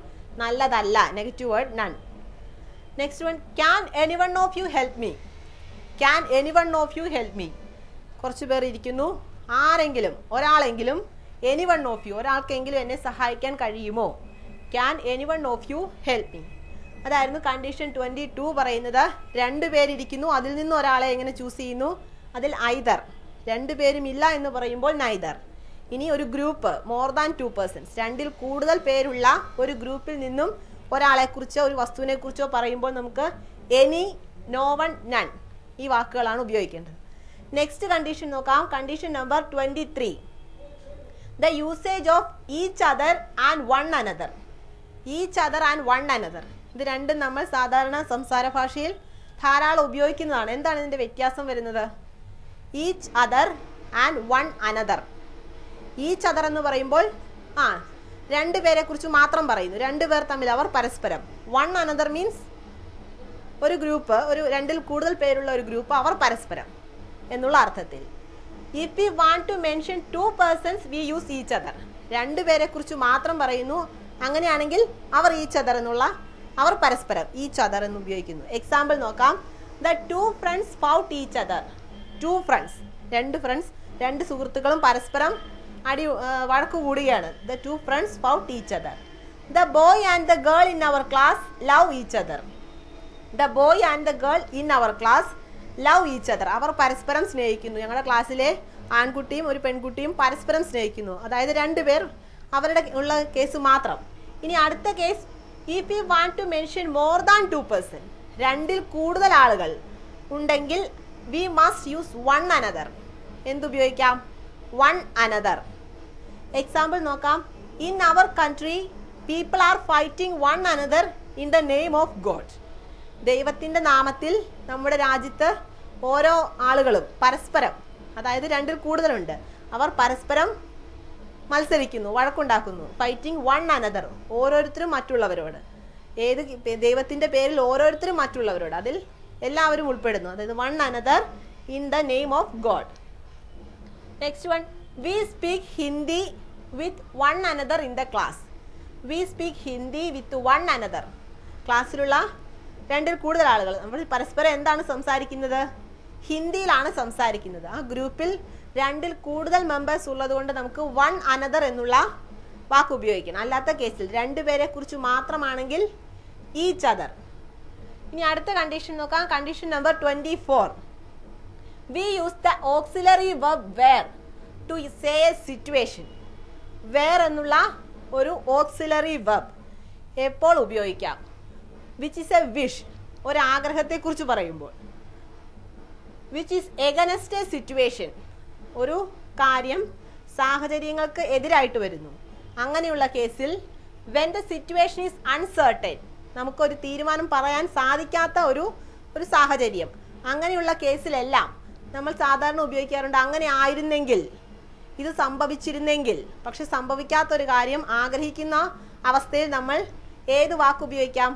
നല്ലതല്ല. Negative word none. Next one, can anyone of you help me? Can anyone of you help me? കുറച്ച് പേർ ഇരിക്കുന്നു. ആരെങ്കിലും ഒരാളെങ്കിലും anyone of you ഒരാൾക്കെങ്കിലും എന്നെ സഹായിക്കാൻ കഴിയുമോ? Can anyone of you help me? അതായിരുന്നു കണ്ടീഷൻ 22 പറയുന്നത്. രണ്ട് പേരിരിക്കുന്നു, അതിൽ നിന്ന് ഒരാളെ എങ്ങനെ ചൂസ് ചെയ്യുന്നു? അതിൽ either. രണ്ട് പേരും ഇല്ല എന്ന് പറയുമ്പോൾ neither. ഇനി ഒരു ഗ്രൂപ്പ് more than 2 persons, രണ്ടിൽ കൂടുതൽ പേരുള്ള ഒരു ഗ്രൂപ്പിൽ നിന്നും ഒരാളെക്കുറിച്ചോ ഒരു വസ്തുവിനെക്കുറിച്ചോ പറയുമ്പോൾ നമുക്ക് any, no one, none ഈ വാക്കുകളാണ് ഉപയോഗിക്കേണ്ടത്. നെക്സ്റ്റ് കണ്ടീഷൻ നോക്കാം. Condition number 23. The usage of each other and one another. Each other and one another. ഇത് രണ്ടും നമ്മൾ സാധാരണ സംസാര ഭാഷയിൽ ധാരാളം ഉപയോഗിക്കുന്നതാണ്. എന്താണ് ഇതിൻ്റെ വ്യത്യാസം വരുന്നത്? Each other and one another. Each other എന്ന് പറയുമ്പോൾ രണ്ട് പേരെ കുറിച്ച് മാത്രം പറയുന്നു. രണ്ട് പേർ തമ്മിൽ, അവർ പരസ്പരം. One another means ഒരു ഗ്രൂപ്പ്, ഒരു രണ്ടിൽ കൂടുതൽ പേരുള്ള ഒരു ഗ്രൂപ്പ്, അവർ പരസ്പരം എന്നുള്ള അർത്ഥത്തിൽ. If we want to mention 2 persons, we use each other. രണ്ട് പേരെ കുറിച്ച് മാത്രം പറയുന്നു. അങ്ങനെയാണെങ്കിൽ അവർ each other എന്നുള്ള, അവർ പരസ്പരം each other എന്ന് ഉപയോഗിക്കുന്നു. എക്സാമ്പിൾ നോക്കാം. The 2 friends fought each other. 2 friends, രണ്ട് ഫ്രണ്ട്സ്, രണ്ട് സുഹൃത്തുക്കളും പരസ്പരം വഴക്ക് കൂടുകയാണ്. The 2 friends fought each other. The boy and the girl in our class love each other. The boy and the girl in our class love each other. അവർ പരസ്പരം സ്നേഹിക്കുന്നു. ഞങ്ങളുടെ ക്ലാസ്സിലെ ആൺകുട്ടിയും ഒരു പെൺകുട്ടിയും പരസ്പരം സ്നേഹിക്കുന്നു. അതായത് രണ്ടുപേർ അവരുടെ ഉള്ള കേസ് മാത്രം. ഇനി അടുത്ത case, if we want to mention more than 2 persons, രണ്ടിൽ കൂടുതൽ ആളുകൾ ഉണ്ടെങ്കിൽ we must use one another. എന്തുപയോഗിക്കാം? One another. Example നോക്കാം. In our country, people are fighting one another in the name of God. ദൈവത്തിൻ്റെ നാമത്തിൽ നമ്മുടെ രാജ്യത്ത് ഓരോ ആളുകളും പരസ്പരം, അതായത് രണ്ടിൽ കൂടുതലുണ്ട്, അവർ പരസ്പരം മത്സരിക്കുന്നു, വഴക്കുണ്ടാക്കുന്നു. ഫൈറ്റിംഗ് വൺ അനദർ, ഓരോരുത്തരും മറ്റുള്ളവരോട്. ഏത് ദൈവത്തിൻ്റെ പേരിൽ ഓരോരുത്തരും മറ്റുള്ളവരോട്, അതിൽ എല്ലാവരും ഉൾപ്പെടുന്നു. അതായത് one another in the name of God. Next one, we speak Hindi with one another in the class. We speak Hindi with one another. ക്ലാസ്സിലുള്ള രണ്ടിൽ കൂടുതൽ ആളുകൾ നമ്മൾ പരസ്പരം എന്താണ് സംസാരിക്കുന്നത്? ഹിന്ദിയിലാണ് സംസാരിക്കുന്നത്. ആ ഗ്രൂപ്പിൽ രണ്ടിൽ കൂടുതൽ മെമ്പേഴ്സ് ഉള്ളത് കൊണ്ട് നമുക്ക് വൺ അനദർ എന്നുള്ള വാക്ക് ഉപയോഗിക്കണം. അല്ലാത്ത കേസിൽ രണ്ടുപേരെ കുറിച്ച് മാത്രമാണെങ്കിൽ ഈച്ച് അതർ. ഇനി അടുത്ത കണ്ടീഷൻ നോക്കാം. Condition number 24. We use the auxiliary verb were to say a situation. Were എന്നുള്ള ഒരു ഓക്സിലറി വെർബ് എപ്പോൾ ഉപയോഗിക്കാം? വിച്ച് ഈസ് എ വിഷ്, ഒരാഗ്രഹത്തെക്കുറിച്ച് പറയുമ്പോൾ. Which is against a situation, ഒരു കാര്യം സാഹചര്യങ്ങൾക്ക് എതിരായിട്ട് വരുന്നു. അങ്ങനെയുള്ള കേസിൽ when the situation is uncertain, നമുക്കൊരു തീരുമാനം പറയാൻ സാധിക്കാത്ത ഒരു സാഹചര്യം, അങ്ങനെയുള്ള കേസിലെല്ലാം നമ്മൾ സാധാരണ ഉപയോഗിക്കാറുണ്ട് അങ്ങനെ ആയിരുന്നെങ്കിൽ, ഇത് സംഭവിച്ചിരുന്നെങ്കിൽ. പക്ഷെ സംഭവിക്കാത്തൊരു കാര്യം ആഗ്രഹിക്കുന്ന അവസ്ഥയിൽ നമ്മൾ ഏത് വാക്ക് ഉപയോഗിക്കാം?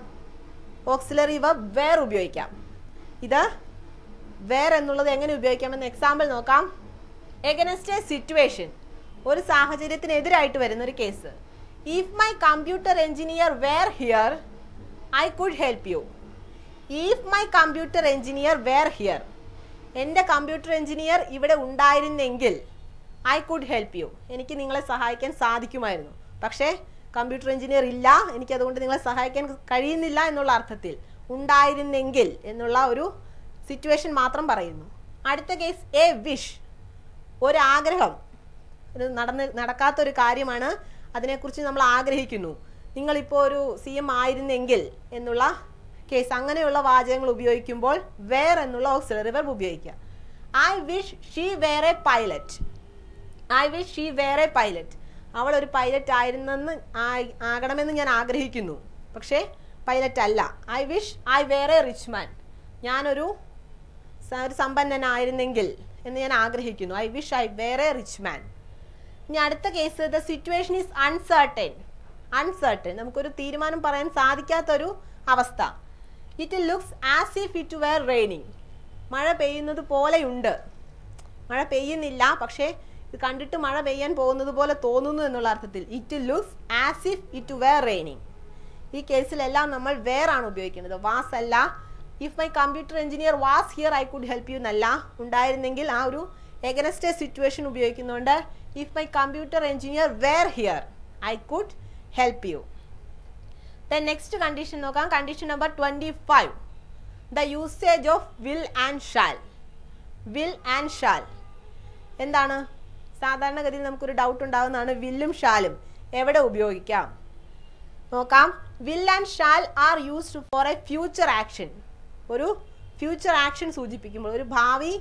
ഓക്സിലറി വെർബ് വേർ ഉപയോഗിക്കാം. ഇത് വേർ എന്നുള്ളത് എങ്ങനെ ഉപയോഗിക്കാമെന്ന് എക്സാമ്പിൾ നോക്കാം. എഗനസ്റ്റ് എ സിറ്റുവേഷൻ, ഒരു സാഹചര്യത്തിനെതിരായിട്ട് വരുന്ന ഒരു case. If my computer engineer were here I could help you. If my computer engineer were here, എൻ്റെ കമ്പ്യൂട്ടർ എഞ്ചിനീയർ ഇവിടെ ഉണ്ടായിരുന്നെങ്കിൽ ഐ കുഡ് ഹെൽപ്പ് യു, എനിക്ക് നിങ്ങളെ സഹായിക്കാൻ സാധിക്കുമായിരുന്നു. പക്ഷേ കമ്പ്യൂട്ടർ എഞ്ചിനീയർ ഇല്ല, എനിക്കതുകൊണ്ട് നിങ്ങളെ സഹായിക്കാൻ കഴിയുന്നില്ല എന്നുള്ള അർത്ഥത്തിൽ ഉണ്ടായിരുന്നെങ്കിൽ എന്നുള്ള ഒരു സിറ്റുവേഷൻ മാത്രം പറയുന്നു. അടുത്ത കേസ്, എ വിഷ്, ഒരാഗ്രഹം, ഇത് നടക്കാത്തൊരു കാര്യമാണ്, അതിനെക്കുറിച്ച് നമ്മൾ ആഗ്രഹിക്കുന്നു. നിങ്ങളിപ്പോൾ ഒരു CM ആയിരുന്നെങ്കിൽ എന്നുള്ള കേസ്. അങ്ങനെയുള്ള വാചകങ്ങൾ ഉപയോഗിക്കുമ്പോൾ വേർ എന്നുള്ള ഓക്സിലറി വെർബ് ഉപയോഗിക്കുക. I wish she were a pilot. I wish she were a pilot, അവൾ ഒരു പൈലറ്റ് ആകണമെന്ന് ഞാൻ ആഗ്രഹിക്കുന്നു, പക്ഷേ പൈലറ്റ് അല്ല. I wish I were a rich man, ഞാനൊരു സമ്പന്നനായിരുന്നെങ്കിൽ എന്ന് ഞാൻ ആഗ്രഹിക്കുന്നു. I wish I were a rich man. ഇനി അടുത്ത case, the situation is uncertain. Uncertain, നമുക്കൊരു തീരുമാനം പറയാൻ സാധിക്കാത്തൊരു അവസ്ഥ. It looks as if it were raining, മഴ പെയ്യുന്നത് പോലെയുണ്ട്, മഴ പെയ്യുന്നില്ല, പക്ഷേ ഇത് കണ്ടിട്ട് മഴ പെയ്യാൻ പോകുന്നത് പോലെ തോന്നുന്നു എന്നുള്ള അർത്ഥത്തിൽ. It looks as if it were raining. ഈ കേസിലെല്ലാം നമ്മൾ വേർ ആണ് ഉപയോഗിക്കുന്നത്, വാസ് അല്ല. if my computer engineer was here I could help you എന്നല്ല, ഉണ്ടായിരുന്നെങ്കിൽ ആ ഒരു against a situation ഉപയോഗിക്കുന്നുണ്ട്. if my computer engineer were here I could help you. Then next condition നോക്കാം. condition number 25. the usage of will and shall. will and shall എന്താണ്? സാധാരണഗതിയിൽ നമുക്കൊരു doubt ഉണ്ടാകുന്നതാണ് വില്ലും ഷാലും എവിടെ ഉപയോഗിക്കാം നോക്കാം. will and shall are used for a future action. ഒരു ഫ്യൂച്ചർ ആക്ഷൻ സൂചിപ്പിക്കുമ്പോൾ ഒരു ഭാവി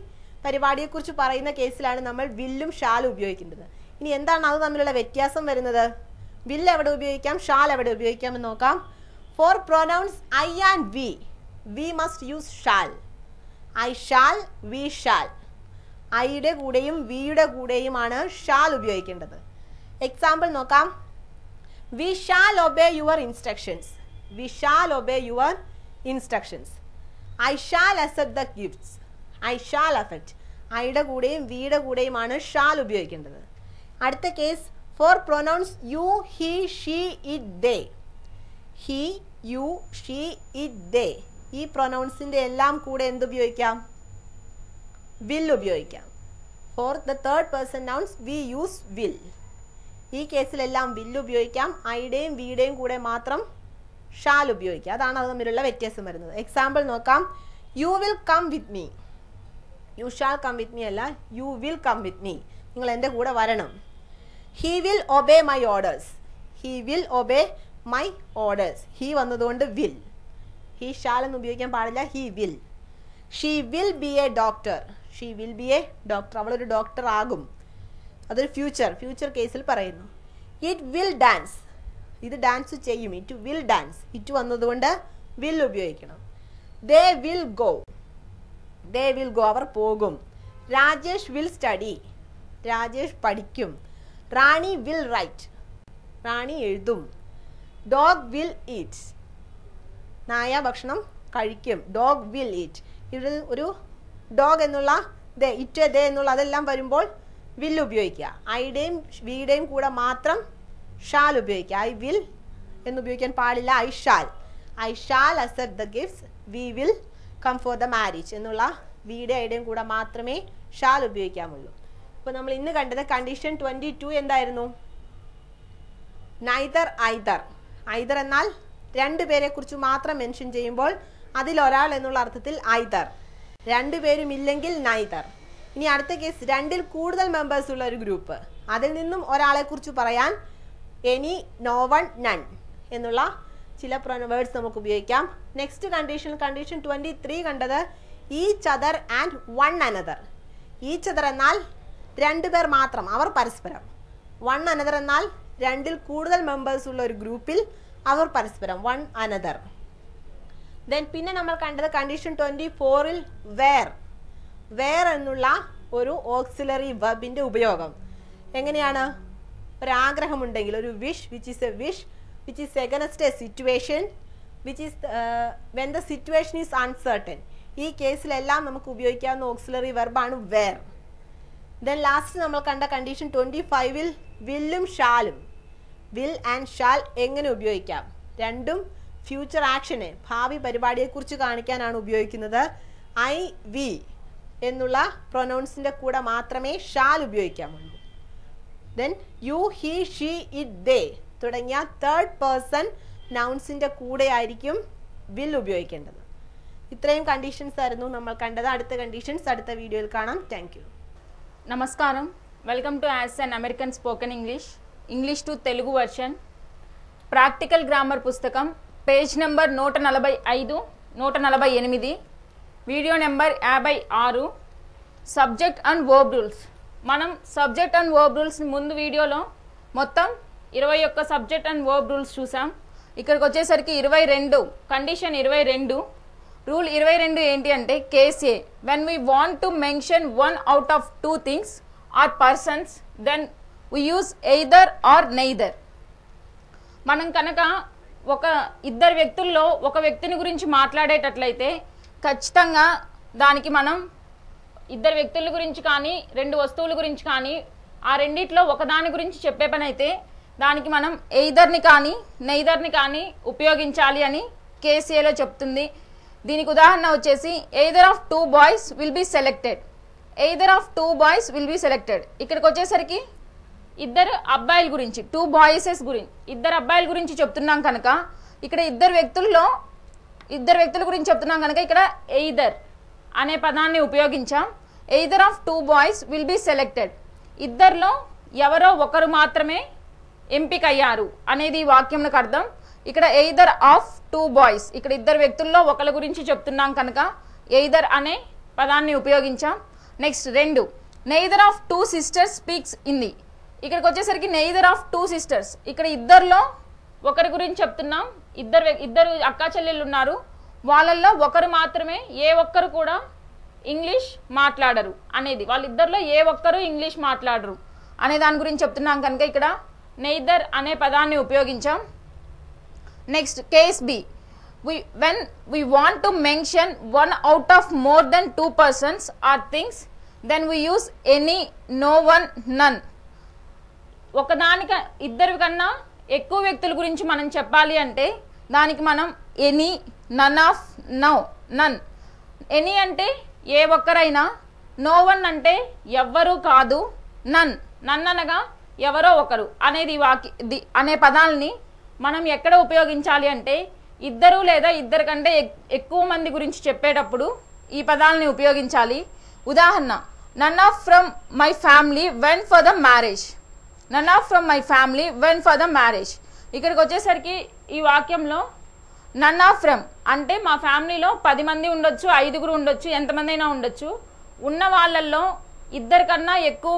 പരിപാടിയെക്കുറിച്ച് പറയുന്ന കേസിലാണ് നമ്മൾ വില്ലും ഷാലും ഉപയോഗിക്കേണ്ടത്. ഇനി എന്താണ് അത് തമ്മിലുള്ള വ്യത്യാസം വരുന്നത്? will എവിടെ ഉപയോഗിക്കാം, ഷാൽ എവിടെ ഉപയോഗിക്കാം എന്ന് നോക്കാം. for pronouns I and we must use shall. I shall, we shall. ഐയുടെ കൂടെയും വിയുടെ കൂടെയുമാണ് ഷാൽ ഉപയോഗിക്കേണ്ടത്. എക്സാമ്പിൾ നോക്കാം. we shall obey your instructions. we shall obey your instructions. I shall accept the gifts. I shall affect. ഐയുടെ കൂടെയും വിയുടെ കൂടെയുമാണ് shall ഉപയോഗിക്കേണ്ടത്. അടുത്ത case for pronouns you, he, she, it, they. he, you, she, it, they. ഈ പ്രൊനൗൺസിന്റെ എല്ലാം കൂടെ എന്ത് ഉപയോഗിക്കാം? will ഉപയോഗിക്കാം. for the third person nouns we use will. ഈ കേസിലെല്ലാം will ഉപയോഗിക്കാം. ഐയുടെയും വിയുടെയും കൂടെ മാത്രം ഷാൽ ഉപയോഗിക്കാം. അതാണ് അത് തമ്മിലുള്ള വ്യത്യാസം വരുന്നത്. എക്സാമ്പിൾ നോക്കാം. you will come with me. you shall come with me അല്ല, you will come with me. നിങ്ങൾ എൻ്റെ കൂടെ വരണം. he will obey my orders. he will obey my orders. he വന്നതുകൊണ്ട് will. he shall എന്ന് ഉപയോഗിക്കാൻ പാടില്ല, he will. she will be a doctor. she will be a doctor. അവളൊരു doctor ആകും. അതൊരു ഫ്യൂച്ചർ കേസിൽ പറയുന്നു. it will dance. ഇത് ഡാൻസ് ചെയ്യും. it will dance. it വന്നതുകൊണ്ട് will ഉപയോഗിക്കണം. they will go. they will go. അവർ പോകും. Rajesh will study. രാജേഷ് പഠിക്കും. റാണി will write. റാണി എഴുതും. dog will eat. നായ ഭക്ഷണം കഴിക്കും. dog will eat. ഇവിടെ ഒരു ഡോഗ് എന്നുള്ള ദേ, ഇറ്റ്, ദേ എന്നുള്ള അതെല്ലാം വരുമ്പോൾ will ഉപയോഗിക്കുക. ഐയുടെയും വിയുടെയും കൂടെ മാത്രം ഷാൽ ഉപയോഗിക്കുക. ഐ വിൽ എന്ന് ഉപയോഗിക്കാൻ പാടില്ല. I shall accept the gifts. we will come for the marriage എന്നുള്ള വിയുടെ ഐയുടെയും കൂടെ മാത്രമേ ഷാൽ ഉപയോഗിക്കാമുള്ളൂ. അപ്പോൾ നമ്മൾ ഇന്ന് കണ്ടത് കണ്ടീഷൻ 22 എന്തായിരുന്നു? Neither either. ഐദർ എന്നാൽ രണ്ടുപേരെ കുറിച്ച് മാത്രം മെൻഷൻ ചെയ്യുമ്പോൾ അതിലൊരാൾ എന്നുള്ള അർത്ഥത്തിൽ ഐദർ. രണ്ടുപേരും ഇല്ലെങ്കിൽ നൈദർ. ഇനി അടുത്ത കേസ് രണ്ടിൽ കൂടുതൽ മെമ്പേഴ്സ് ഉള്ള ഒരു ഗ്രൂപ്പ്, അതിൽ നിന്നും ഒരാളെ കുറിച്ച് പറയാൻ എനി, നോ വൺ, നൺ എന്നുള്ള ചില വേർഡ്സ് നമുക്ക് ഉപയോഗിക്കാം. നെക്സ്റ്റ് കണ്ടീഷൻ 23 കണ്ടത് each other and one another. Each other എന്നാൽ രണ്ടുപേർ മാത്രം, അവർ പരസ്പരം. വൺ അനദർ എന്നാൽ രണ്ടിൽ കൂടുതൽ മെമ്പേഴ്സ് ഉള്ള ഒരു ഗ്രൂപ്പിൽ അവർ പരസ്പരം, വൺ അനദർ. ദെൻ പിന്നെ നമ്മൾ കണ്ടത് കണ്ടീഷൻ 24ൽ വേർ എന്നുള്ള ഒരു ഓക്സിലറി വെർബിന്റെ ഉപയോഗം എങ്ങനെയാണ്? ഒരാഗ്രഹമുണ്ടെങ്കിൽ, ഒരു wish, which is a wish which is against a situation, which is when the situation is uncertain. ഈ കേസിലെല്ലാം നമുക്ക് ഉപയോഗിക്കാവുന്ന ഓക്സിലറി വെർബാണ് വേർ. ദെൻ ലാസ്റ്റ് നമ്മൾ കണ്ട കണ്ടീഷൻ 25ൽ വില്ലും ഷാലും, വിൽ ആൻഡ് ഷാൽ എങ്ങനെ ഉപയോഗിക്കാം? രണ്ടും ഫ്യൂച്ചർ ആക്ഷനെ, ഭാവി പരിപാടിയെക്കുറിച്ച് കാണിക്കാനാണ് ഉപയോഗിക്കുന്നത്. ഐ, വി എന്നുള്ള പ്രൊനൗൺസിൻ്റെ കൂടെ മാത്രമേ ഷാൽ ഉപയോഗിക്കാമുള്ളൂ. Then you, he, she, it, they തുടങ്ങിയ തേർഡ് പേഴ്സൺ നൗൺസിൻ്റെ കൂടെ ആയിരിക്കും വിൽ ഉപയോഗിക്കേണ്ടത്. ഇത്രയും കണ്ടീഷൻസ് ആയിരുന്നു നമ്മൾ കണ്ടത്. അടുത്ത കണ്ടീഷൻസ് അടുത്ത വീഡിയോയിൽ കാണാം. Thank you. నమస్కారం. వెల్కమ్ టు యాస్ and American spoken English to Telugu version. Practical grammar పుస్తకం page number 145, 148, video number 56. Subject and verb rules. మనం సబ్జెక్ట్ అండ్ వర్బ్ రూల్స్ ముందు వీడియోలో మొత్తం 21 సబ్జెక్ట్ అండ్ వర్బ్ రూల్స్ చూసాం. ఇక్కడికి వచ్చేసరికి 22, కండిషన్ 22. రూల్ 22 ఏంటి అంటే case A, when we want to mention one out of 2 things or persons then we use either or neither. మనం కనుక ఒక ఇద్దరు వ్యక్తుల్లో ఒక వ్యక్తిని గురించి మాట్లాడేటట్లయితే ఖచ్చితంగా దానికి మనం ఇద్దరు వ్యక్తుల గురించి కానీ 2 వస్తువుల గురించి కానీ ఆ రెండిట్లో ఒకదాని గురించి చెప్పే పని అయితే దానికి మనం ఎయిదర్ని కానీ నెయిదర్ని కానీ ఉపయోగించాలి అని కేసీఏలో చెప్తుంది. దీనికి ఉదాహరణ వచ్చేసి either of 2 boys will be selected. Either of 2 boys will be selected. ఇక్కడికి వచ్చేసరికి ఇద్దరు అబ్బాయిల గురించి, 2 బాయ్సెస్ గురించి, ఇద్దరు అబ్బాయిల గురించి చెప్తున్నాం కనుక ఇక్కడ ఇద్దరు వ్యక్తుల గురించి చెప్తున్నాం కనుక ఇక్కడ ఎయిదర్ అనే పదాన్ని ఉపయోగించాం. Either of 2 boys will be selected. ఇద్దరిలో ఎవరో ఒకరు మాత్రమే ఎంపికయ్యారు అనేది ఈ వాక్యంకు అర్థం. ఇక్కడ ఎయిదర్ ఆఫ్ 2 బాయ్స్, ఇక్కడ ఇద్దరు వ్యక్తుల్లో ఒకరి గురించి చెప్తున్నాం కనుక ఎయిదర్ అనే పదాన్ని ఉపయోగించాం. Next 2, neither of 2 sisters speaks Hindi. ఇక్కడికి వచ్చేసరికి నెయిదర్ ఆఫ్ 2 సిస్టర్స్, ఇక్కడ ఇద్దరిలో ఒకరి గురించి చెప్తున్నాం. ఇద్దరు అక్కా చెల్లెళ్ళు ఉన్నారు, వాళ్ళల్లో ఒకరు మాత్రమే, ఏ ఒక్కరు కూడా ఇంగ్లీష్ మాట్లాడరు అనేది, వాళ్ళిద్దరిలో ఏ ఒక్కరు ఇంగ్లీష్ మాట్లాడరు అనే దాని గురించి చెప్తున్నాం కనుక ఇక్కడ నెయిదర్ అనే పదాన్ని ఉపయోగించాం. Next case B, when we want to mention one out of more than 2 persons or things, then we use any, no one, none. ఒకదానిక ఇద్దరు కన్నా ఎక్కువ వ్యక్తుల గురించి మనం చెప్పాలి అంటే దానికి మనం any, none of, no, none. Any అంటే ఏ ఒక్కరైనా, నో వన్ అంటే ఎవ్వరూ కాదు, నన్ అనగా ఎవరో ఒకరు అనేది అనే పదాలని మనం ఎక్కడ ఉపయోగించాలి అంటే ఇద్దరు లేదా ఇద్దరు కంటే ఎక్కువ మంది గురించి చెప్పేటప్పుడు ఈ పదాలని ఉపయోగించాలి. ఉదాహరణ, none of from my family went for the marriage. None of from my family went for the marriage. ఇక్కడికి వచ్చేసరికి ఈ వాక్యంలో నన్ ఆఫ్ ఫ్రమ్ అంటే మా ఫ్యామిలీలో 10 మంది ఉండొచ్చు, 5గురు ఉండొచ్చు, ఎంతమంది అయినా ఉండొచ్చు. ఉన్న వాళ్ళల్లో ఇద్దరు కన్నా ఎక్కువ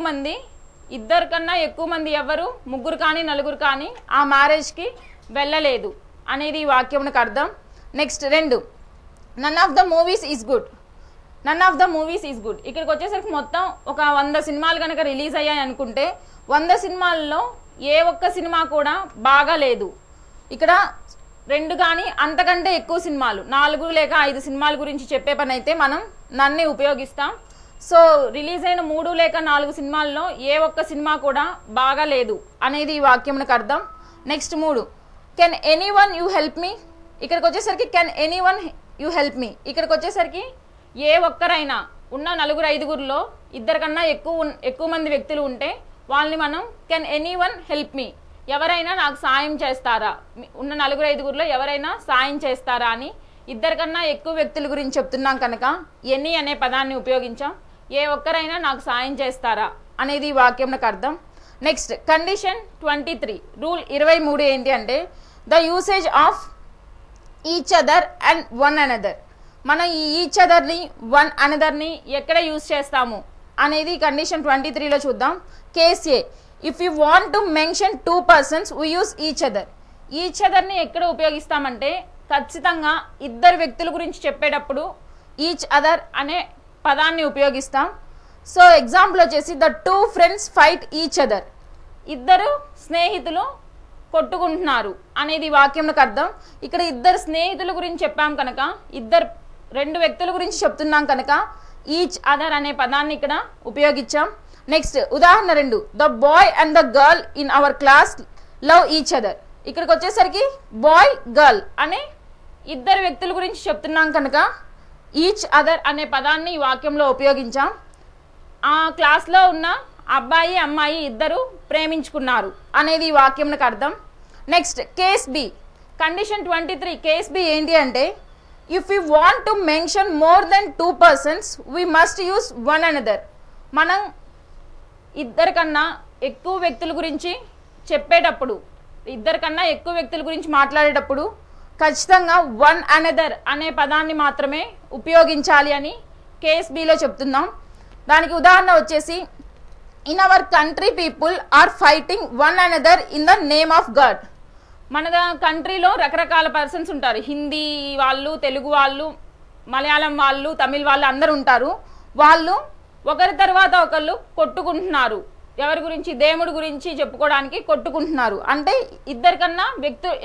మంది ఎవరు, 3 కానీ 4 కానీ ఆ మ్యారేజ్కి వెళ్ళలేదు అనేది ఈ వాక్యంకు అర్థం. Next 2, none of the movies is good. None of the movies is good. ఇక్కడికి వచ్చేసరికి మొత్తం ఒక 100 సినిమాలు కనుక రిలీజ్ అయ్యాయి అనుకుంటే 100 సినిమాల్లో ఏ ఒక్క సినిమా కూడా బాగా లేదు. ఇక్కడ 2 కానీ అంతకంటే ఎక్కువ సినిమాలు, 4 లేక 5 సినిమాల గురించి చెప్పే పని అయితే మనం నన్ను ఉపయోగిస్తాం. సో రిలీజ్ అయిన 3 లేక 4 సినిమాల్లో ఏ ఒక్క సినిమా కూడా బాగా లేదు అనేది ఈ వాక్యంకు అర్థం. Next 3, can any one you help me. ఇక్కడికి వచ్చేసరికి can any one you help me. ఇక్కడికి వచ్చేసరికి ఏ ఒక్కరైనా, ఉన్న 4-5గురిలో ఇద్దరు కన్నా ఎక్కువ మంది వ్యక్తులు ఉంటే వాళ్ళని మనం can any one help me, ఎవరైనా నాకు సాయం చేస్తారా, ఉన్న 4-5గురిలో ఎవరైనా సాయం చేస్తారా అని ఇద్దరు కన్నా ఎక్కువ వ్యక్తుల గురించి చెప్తున్నాం కనుక ఎనీ అనే పదాన్ని ఉపయోగించాం. ఏ ఒక్కరైనా నాకు సాయం చేస్తారా అనేది ఈ వాక్యంకు అర్థం. నెక్స్ట్ కండిషన్ 23, రూల్ 23 ఏంటి అంటే the usage of each other and one another. మనం ఈ ఈచ్ అదర్ని, వన్ అనదర్ని ఎక్కడ యూజ్ చేస్తాము అనేది కండిషన్ 23లో చూద్దాం. Case A, if you want to mention 2 persons we use each other. Each అదర్ని ఎక్కడ ఉపయోగిస్తామంటే ఖచ్చితంగా ఇద్దరు వ్యక్తుల గురించి చెప్పేటప్పుడు ఈచ్ అదర్ అనే పదాన్ని ఉపయోగిస్తాం. సో ఎగ్జాంపుల్ వచ్చేసి the 2 friends fight each other. ఇద్దరు స్నేహితులు కొట్టుకుంటున్నారు అనేది వాక్యంకు అర్థం. ఇక్కడ ఇద్దరు స్నేహితుల గురించి చెప్పాం కనుక 2 వ్యక్తుల గురించి చెప్తున్నాం కనుక ఈచ్ అదర్ అనే పదాన్ని ఇక్కడ ఉపయోగించాం. నెక్స్ట్ ఉదాహరణ 2, the boy and the girl in our class love each other. ఇక్కడికి వచ్చేసరికి బాయ్ గర్ల్ అనే ఇద్దరు వ్యక్తుల గురించి చెప్తున్నాం కనుక ఈచ్ అదర్ అనే పదాన్ని ఈ వాక్యంలో ఉపయోగించాం. ఆ క్లాస్లో ఉన్న అబ్బాయి అమ్మాయి ఇద్దరు ప్రేమించుకున్నారు అనేది ఈ వాక్యంకు అర్థం. Next case B, condition 23 case B ఏంటి అంటే if you want to mention more than 2 persons we must use one another. మనం ఇద్దరు కన్నా ఎక్కువ వ్యక్తుల గురించి చెప్పేటప్పుడు, ఇద్దరు కన్నా ఎక్కువ వ్యక్తుల గురించి మాట్లాడేటప్పుడు ఖచ్చితంగా వన్ అనదర్ అనే పదాన్ని మాత్రమే ఉపయోగించాలి అని కేస్ బిలో చెప్తున్నాం. దానికి ఉదాహరణ వచ్చేసి in our country people are fighting one another in the name of God. మన కంట్రీలో రకరకాల పర్సన్స్ ఉంటారు, హిందీ వాళ్ళు, తెలుగు వాళ్ళు, మలయాళం వాళ్ళు, తమిళ్ వాళ్ళు అందరు ఉంటారు. వాళ్ళు ఒకరి తర్వాత ఒకళ్ళు కొట్టుకుంటున్నారు. ఎవరి గురించి? దేవుడి గురించి చెప్పుకోవడానికి కొట్టుకుంటున్నారు. అంటే ఇద్దరు కన్నా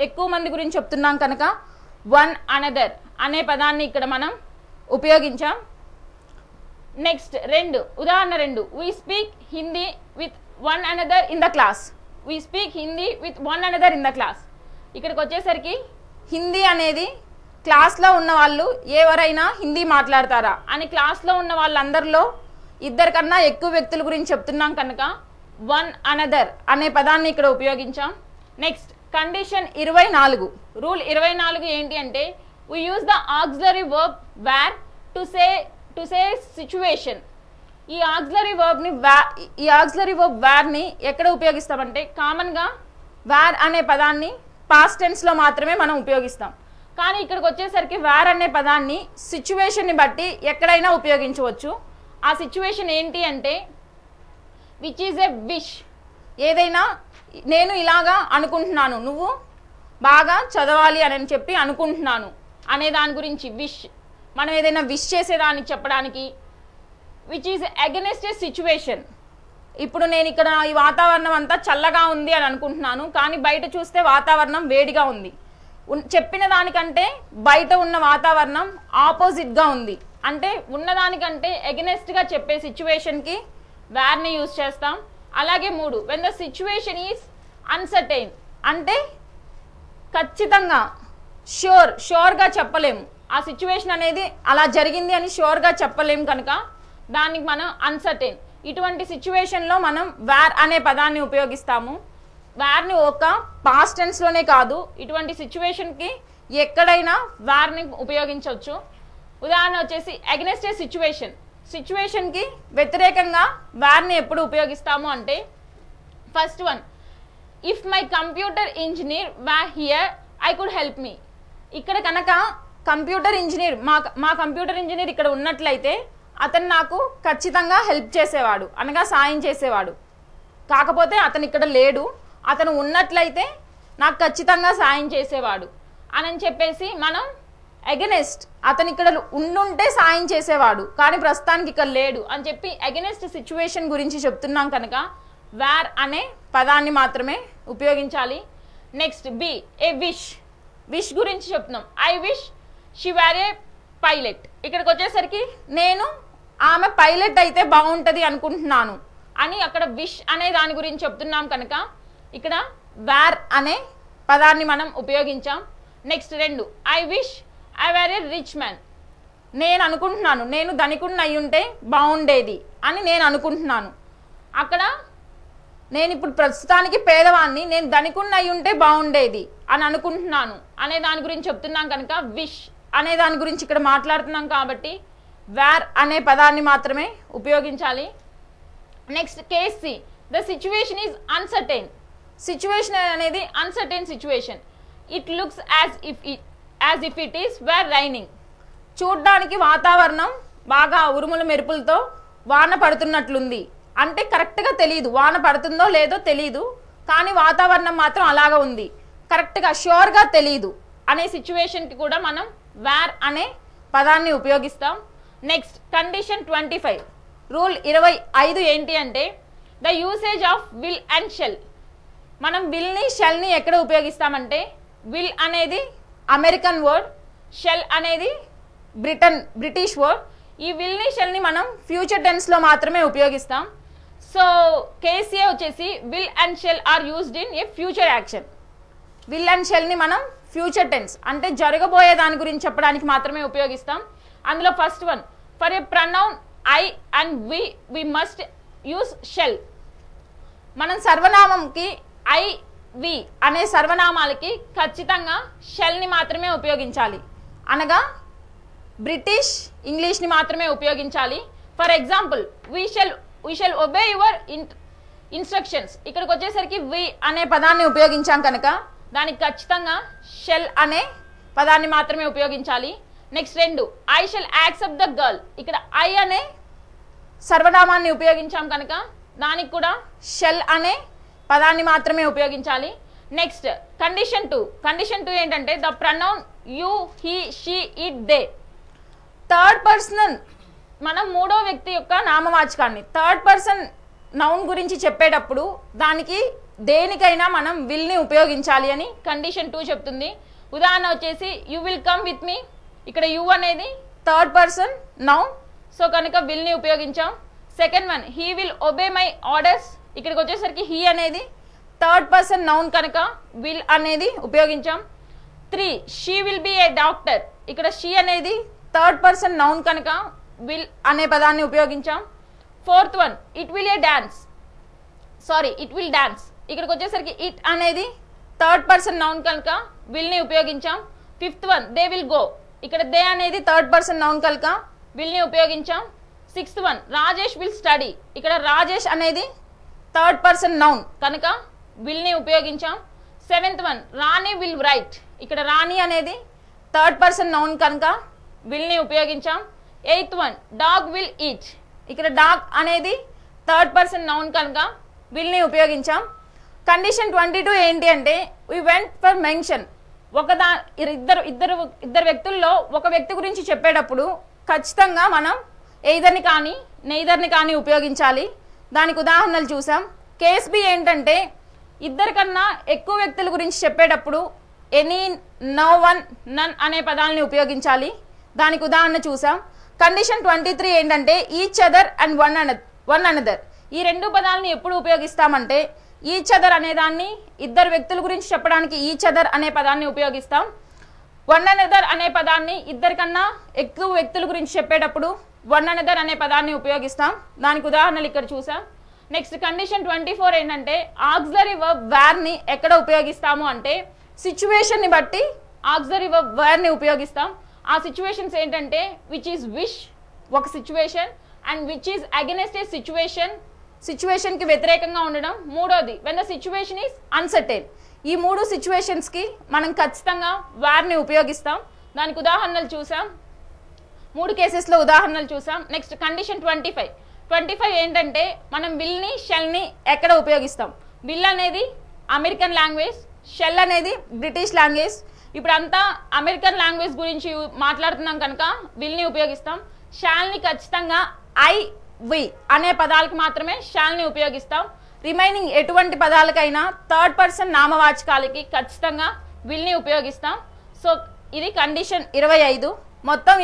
ఎక్కువ మంది గురించి చెప్తున్నాం కనుక వన్ అనదర్ అనే పదాన్ని ఇక్కడ మనం ఉపయోగించాం. నెక్స్ట్ ఉదాహరణ 2, we speak Hindi with one another in the class. We speak Hindi with one another in the class. ఇక్కడికి వచ్చేసరికి హిందీ అనేది క్లాస్లో ఉన్న వాళ్ళు ఎవరైనా హిందీ మాట్లాడతారా అని క్లాస్లో ఉన్న వాళ్ళందరిలో ఇద్దరికన్నా ఎక్కువ వ్యక్తుల గురించి చెప్తున్నాం కనుక వన్ అనదర్ అనే పదాన్ని ఇక్కడ ఉపయోగించాం. నెక్స్ట్ కండిషన్ 24 రూల్ 24 ఏంటి అంటే we use the auxiliary verb where to say situation. ఈ auxiliary verb ని ఎక్కడ ఉపయోగిస్తామంటే కామన్ గా వేర్ అనే పదాన్ని పాస్ట్ టెన్స్ లో మాత్రమే మనం ఉపయోగిస్తాం. కానీ ఇక్కడికి వచ్చేసరికి వేర్ అనే పదాన్ని సిచ్యువేషన్ ని బట్టి ఎక్కడైనా ఉపయోగించవచ్చు. ఆ సిచ్యువేషన్ ఏంటి అంటే విచ్ ఈజ్ ఎ విష్. ఏదైనా నేను ఇలాగా అనుకుంటున్నాను, నువ్వు బాగా చదవాలి అని చెప్పి అనుకుంటున్నాను అనే దాని గురించి విష్. మనం ఏదైనా విష్ చేసేదానికి చెప్పడానికి which is against A situation. ఇప్పుడు నేను ఇక్కడ ఈ వాతావరణం అంతా చల్లగా ఉంది అని అనుకుంటున్నాను, కానీ బయట చూస్తే వాతావరణం వేడిగా ఉంది. చెప్పిన దానికంటే బయట ఉన్న వాతావరణం ఆపోజిట్గా ఉంది అంటే ఉన్నదానికంటే అగెన్స్ట్గా చెప్పే సిచ్యువేషన్కి వేర్ని యూజ్ చేస్తాం. అలాగే 3 when the situation is uncertain అంటే ఖచ్చితంగా ష్యూర్గా చెప్పలేము. ఆ సిచ్యువేషన్ అనేది అలా జరిగింది అని ష్యూర్గా చెప్పలేము కనుక దానికి మనం అన్సర్టైన్. ఇటువంటి సిచ్యువేషన్లో మనం వేర్ అనే పదాన్ని ఉపయోగిస్తాము. వేర్ని ఒక పాస్ట్ టెన్స్లోనే కాదు, ఇటువంటి సిచ్యువేషన్కి ఎక్కడైనా వేర్ని ఉపయోగించవచ్చు. ఉదాహరణ వచ్చేసి అగెన్స్ట్ ఏ సిచ్యువేషన్కి వ్యతిరేకంగా వేర్ని ఎప్పుడు ఉపయోగిస్తాము అంటే first one, if my computer engineer were here I could help me. ఇక్కడ కనుక కంప్యూటర్ ఇంజనీర్ మా కంప్యూటర్ ఇంజనీర్ ఇక్కడ ఉన్నట్లయితే అతను నాకు ఖచ్చితంగా హెల్ప్ చేసేవాడు అనగా సాయం చేసేవాడు. కాకపోతే అతను ఇక్కడ లేడు, అతను ఉన్నట్లయితే నాకు ఖచ్చితంగా సాయం చేసేవాడు అని చెప్పేసి మనం అగెనెస్ట్ అతను ఇక్కడ ఉండుంటే సాయం చేసేవాడు కానీ ప్రస్తుతానికి ఇక్కడ లేడు అని చెప్పి అగెనెస్ట్ సిచ్యువేషన్ గురించి చెప్తున్నాం కనుక వేర్ అనే పదాన్ని మాత్రమే ఉపయోగించాలి. నెక్స్ట్ బి ఏ విష్ గురించి చెప్తున్నాం. I wish she were A pilot. ఇక్కడికి వచ్చేసరికి నేను ఆమె పైలట్ అయితే బాగుంటుంది అనుకుంటున్నాను అని అక్కడ విష్ అనే దాని గురించి చెప్తున్నాం కనుక ఇక్కడ వేర్ అనే పదాన్ని మనం ఉపయోగించాం. Next 2 I wish I were a rich man. నేను అనుకుంటున్నాను నేను ధనికుడిని అయి ఉంటే బాగుండేది అని నేను అనుకుంటున్నాను. అక్కడ నేను ఇప్పుడు ప్రస్తుతానికి పేదవాన్ని, నేను ధనికుడిని అయి ఉంటే బాగుండేది అని అనుకుంటున్నాను అనే దాని గురించి చెప్తున్నాం కనుక విష్ అనే దాని గురించి ఇక్కడ మాట్లాడుతున్నాం కాబట్టి వేర్ అనే పదాన్ని మాత్రమే ఉపయోగించాలి. Next case C the situation is uncertain. Situation అనేది uncertain situation. It looks as if it is were raining. చూడ్డానికి వాతావరణం బాగా ఉరుముల మెరుపులతో వాన పడుతున్నట్లుంది అంటే కరెక్ట్గా తెలియదు వాన పడుతుందో లేదో తెలియదు, కానీ వాతావరణం మాత్రం అలాగా ఉంది, కరెక్ట్గా ష్యూర్గా తెలియదు అనే సిచ్యువేషన్కి కూడా మనం వేర్ అనే పదాన్ని ఉపయోగిస్తాం. నెక్స్ట్ కండిషన్ 25 రూల్ 25 ఏంటి అంటే the usage of will and shall. మనం విల్ని షెల్ని ఎక్కడ ఉపయోగిస్తామంటే విల్ అనేది అమెరికన్ వర్డ్, షెల్ అనేది బ్రిటిష్ వర్డ్. ఈ విల్ని షెల్ని మనం ఫ్యూచర్ టెన్స్లో మాత్రమే ఉపయోగిస్తాం. సో కేసీఏ వచ్చేసి will and shall are used in a future action. Will and షెల్ని మనం ఫ్యూచర్ టెన్స్ అంటే జరగబోయే దాని గురించి చెప్పడానికి మాత్రమే ఉపయోగిస్తాం. అందులో first one for a pronoun I and we must use shall. మనం సర్వనామంకి ఐ వి అనే సర్వనామాలకి ఖచ్చితంగా షెల్ని మాత్రమే ఉపయోగించాలి అనగా బ్రిటిష్ ఇంగ్లీష్ని మాత్రమే ఉపయోగించాలి. For example we shall obey your instructions. ఇక్కడికి వచ్చేసరికి వి అనే పదాన్ని ఉపయోగించాం కనుక దానికి ఖచ్చితంగా షెల్ అనే పదాన్ని మాత్రమే ఉపయోగించాలి. Next 2 I shall accept the girl. ఇక్కడ ఐ అనే సర్వనామాన్ని ఉపయోగించాం కనుక దానికి కూడా షెల్ అనే పదాన్ని మాత్రమే ఉపయోగించాలి. నెక్స్ట్ కండిషన్ 2 ఏంటంటే the pronoun you he she it they. Third person మనం మూడో వ్యక్తి యొక్క నామవాచకాన్ని థర్డ్ పర్సన్ నౌన్ గురించి చెప్పేటప్పుడు దానికి దేనికైనా మనం విల్ని ఉపయోగించాలి అని కండిషన్ 2 చెప్తుంది. ఉదాహరణ వచ్చేసి you will come with me. ఇక్కడ యూ అనేది థర్డ్ పర్సన్ నౌన్, సో కనుక విల్ని ఉపయోగించాం. Second one he will obey my orders. ఇక్కడికి వచ్చేసరికి హీ అనేది థర్డ్ పర్సన్ నౌన్ కనుక విల్ అనేది ఉపయోగించాం. 3 she will be a doctor. ఇక్కడ షీ అనేది థర్డ్ పర్సన్ నౌన్ కనుక విల్ అనే పదాన్ని ఉపయోగించాం. 4th one it will dance. ఇక్కడికి వచ్చేసరికి ఇట్ అనేది థర్డ్ పర్సన్ నౌన్ కనుక విల్ ని ఉపయోగించాం. 5th one they will go. ఇక్కడ దే అనేది థర్డ్ పర్సన్ నౌన్ కనుక విల్ ని ఉపయోగించాం. 6th one Rajesh will study. ఇక్కడ రాజేష్ అనేది థర్డ్ పర్సన్ నౌన్ కనుక విల్ ని ఉపయోగించాం. 7th one Rani will write. ఇక్కడ రాణి అనేది థర్డ్ పర్సన్ నౌన్ కనుక విల్ ని ఉపయోగించాం. 8th one dog will eat. ఇక్కడ డాగ్ అనేది థర్డ్ పర్సన్ నౌన్ కనుక విల్ ని ఉపయోగించాం. కండిషన్ 22 ఏంటి అంటే వి వెంట్ ఫర్ మెన్షన్. ఇద్దరు వ్యక్తుల్లో ఒక వ్యక్తి గురించి చెప్పేటప్పుడు ఖచ్చితంగా మనం ఎయిదర్ని కానీ నెయిదర్ని కానీ ఉపయోగించాలి. దానికి ఉదాహరణలు చూసాం. కేస్ బి ఏంటంటే ఇద్దరి కన్నా ఎక్కువ వ్యక్తుల గురించి చెప్పేటప్పుడు ఎనీ, నో వన్, నన్ అనే పదాలని ఉపయోగించాలి. దానికి ఉదాహరణ చూసాం. కండిషన్ 23 ఏంటంటే each other and one another. ఈ రెండు పదాలని ఎప్పుడు ఉపయోగిస్తామంటే ఈచ్ అదర్ అనేదాన్ని ఇద్దరు వ్యక్తుల గురించి చెప్పడానికి ఈచ్ అదర్ అనే పదాన్ని ఉపయోగిస్తాం. వన్ అనదర్ అనే పదాన్ని ఇద్దరికన్నా ఎక్కువ వ్యక్తుల గురించి చెప్పేటప్పుడు వన్ అనదర్ అనే పదాన్ని ఉపయోగిస్తాం. దానికి ఉదాహరణలు ఇక్కడ చూసాం. నెక్స్ట్ కండిషన్ 24 ఏంటంటే ఆక్సిలరీ వర్బ్ వేర్ ని ఎక్కడ ఉపయోగిస్తాము అంటే సిచ్యువేషన్ ని బట్టి ఆక్సిలరీ వర్బ్ వేర్ ని ఉపయోగిస్తాం. ఆ సిచ్యువేషన్స్ ఏంటంటే విచ్ ఈస్ విష్ ఒక situation and which is against A situation కి వ్యతిరేకంగా ఉండడం. మూడోది when the situation is uncertain. ఈ మూడు సిచ్యువేషన్స్ కి మనం ఖచ్చితంగా వేర్ ని ఉపయోగిస్తాం. దానికి ఉదాహరణలు చూసాం. 3 కేసెస్లో ఉదాహరణలు చూసాం. నెక్స్ట్ కండిషన్ 25 ఏంటంటే మనం విల్ ని షెల్ ని ఎక్కడ ఉపయోగిస్తాం. విల్ అనేది అమెరికన్ లాంగ్వేజ్, షెల్ అనేది బ్రిటిష్ లాంగ్వేజ్. ఇప్పుడంతా అమెరికన్ లాంగ్వేజ్ గురించి మాట్లాడుతున్నాం కనుక విల్ ని ఉపయోగిస్తాం. షాల్ ని ఖచ్చితంగా ఐ, వి అనే పదాలకు మాత్రమే షాల్ ని ఉపయోగిస్తాం. రిమైనింగ్ ఎటువంటి పదాలకైనా థర్డ్ పర్సన్ నామవాచకాలకి ఖచ్చితంగా విల్ ని ఉపయోగిస్తాం. సో ఇది కండిషన్ 25. మొత్తం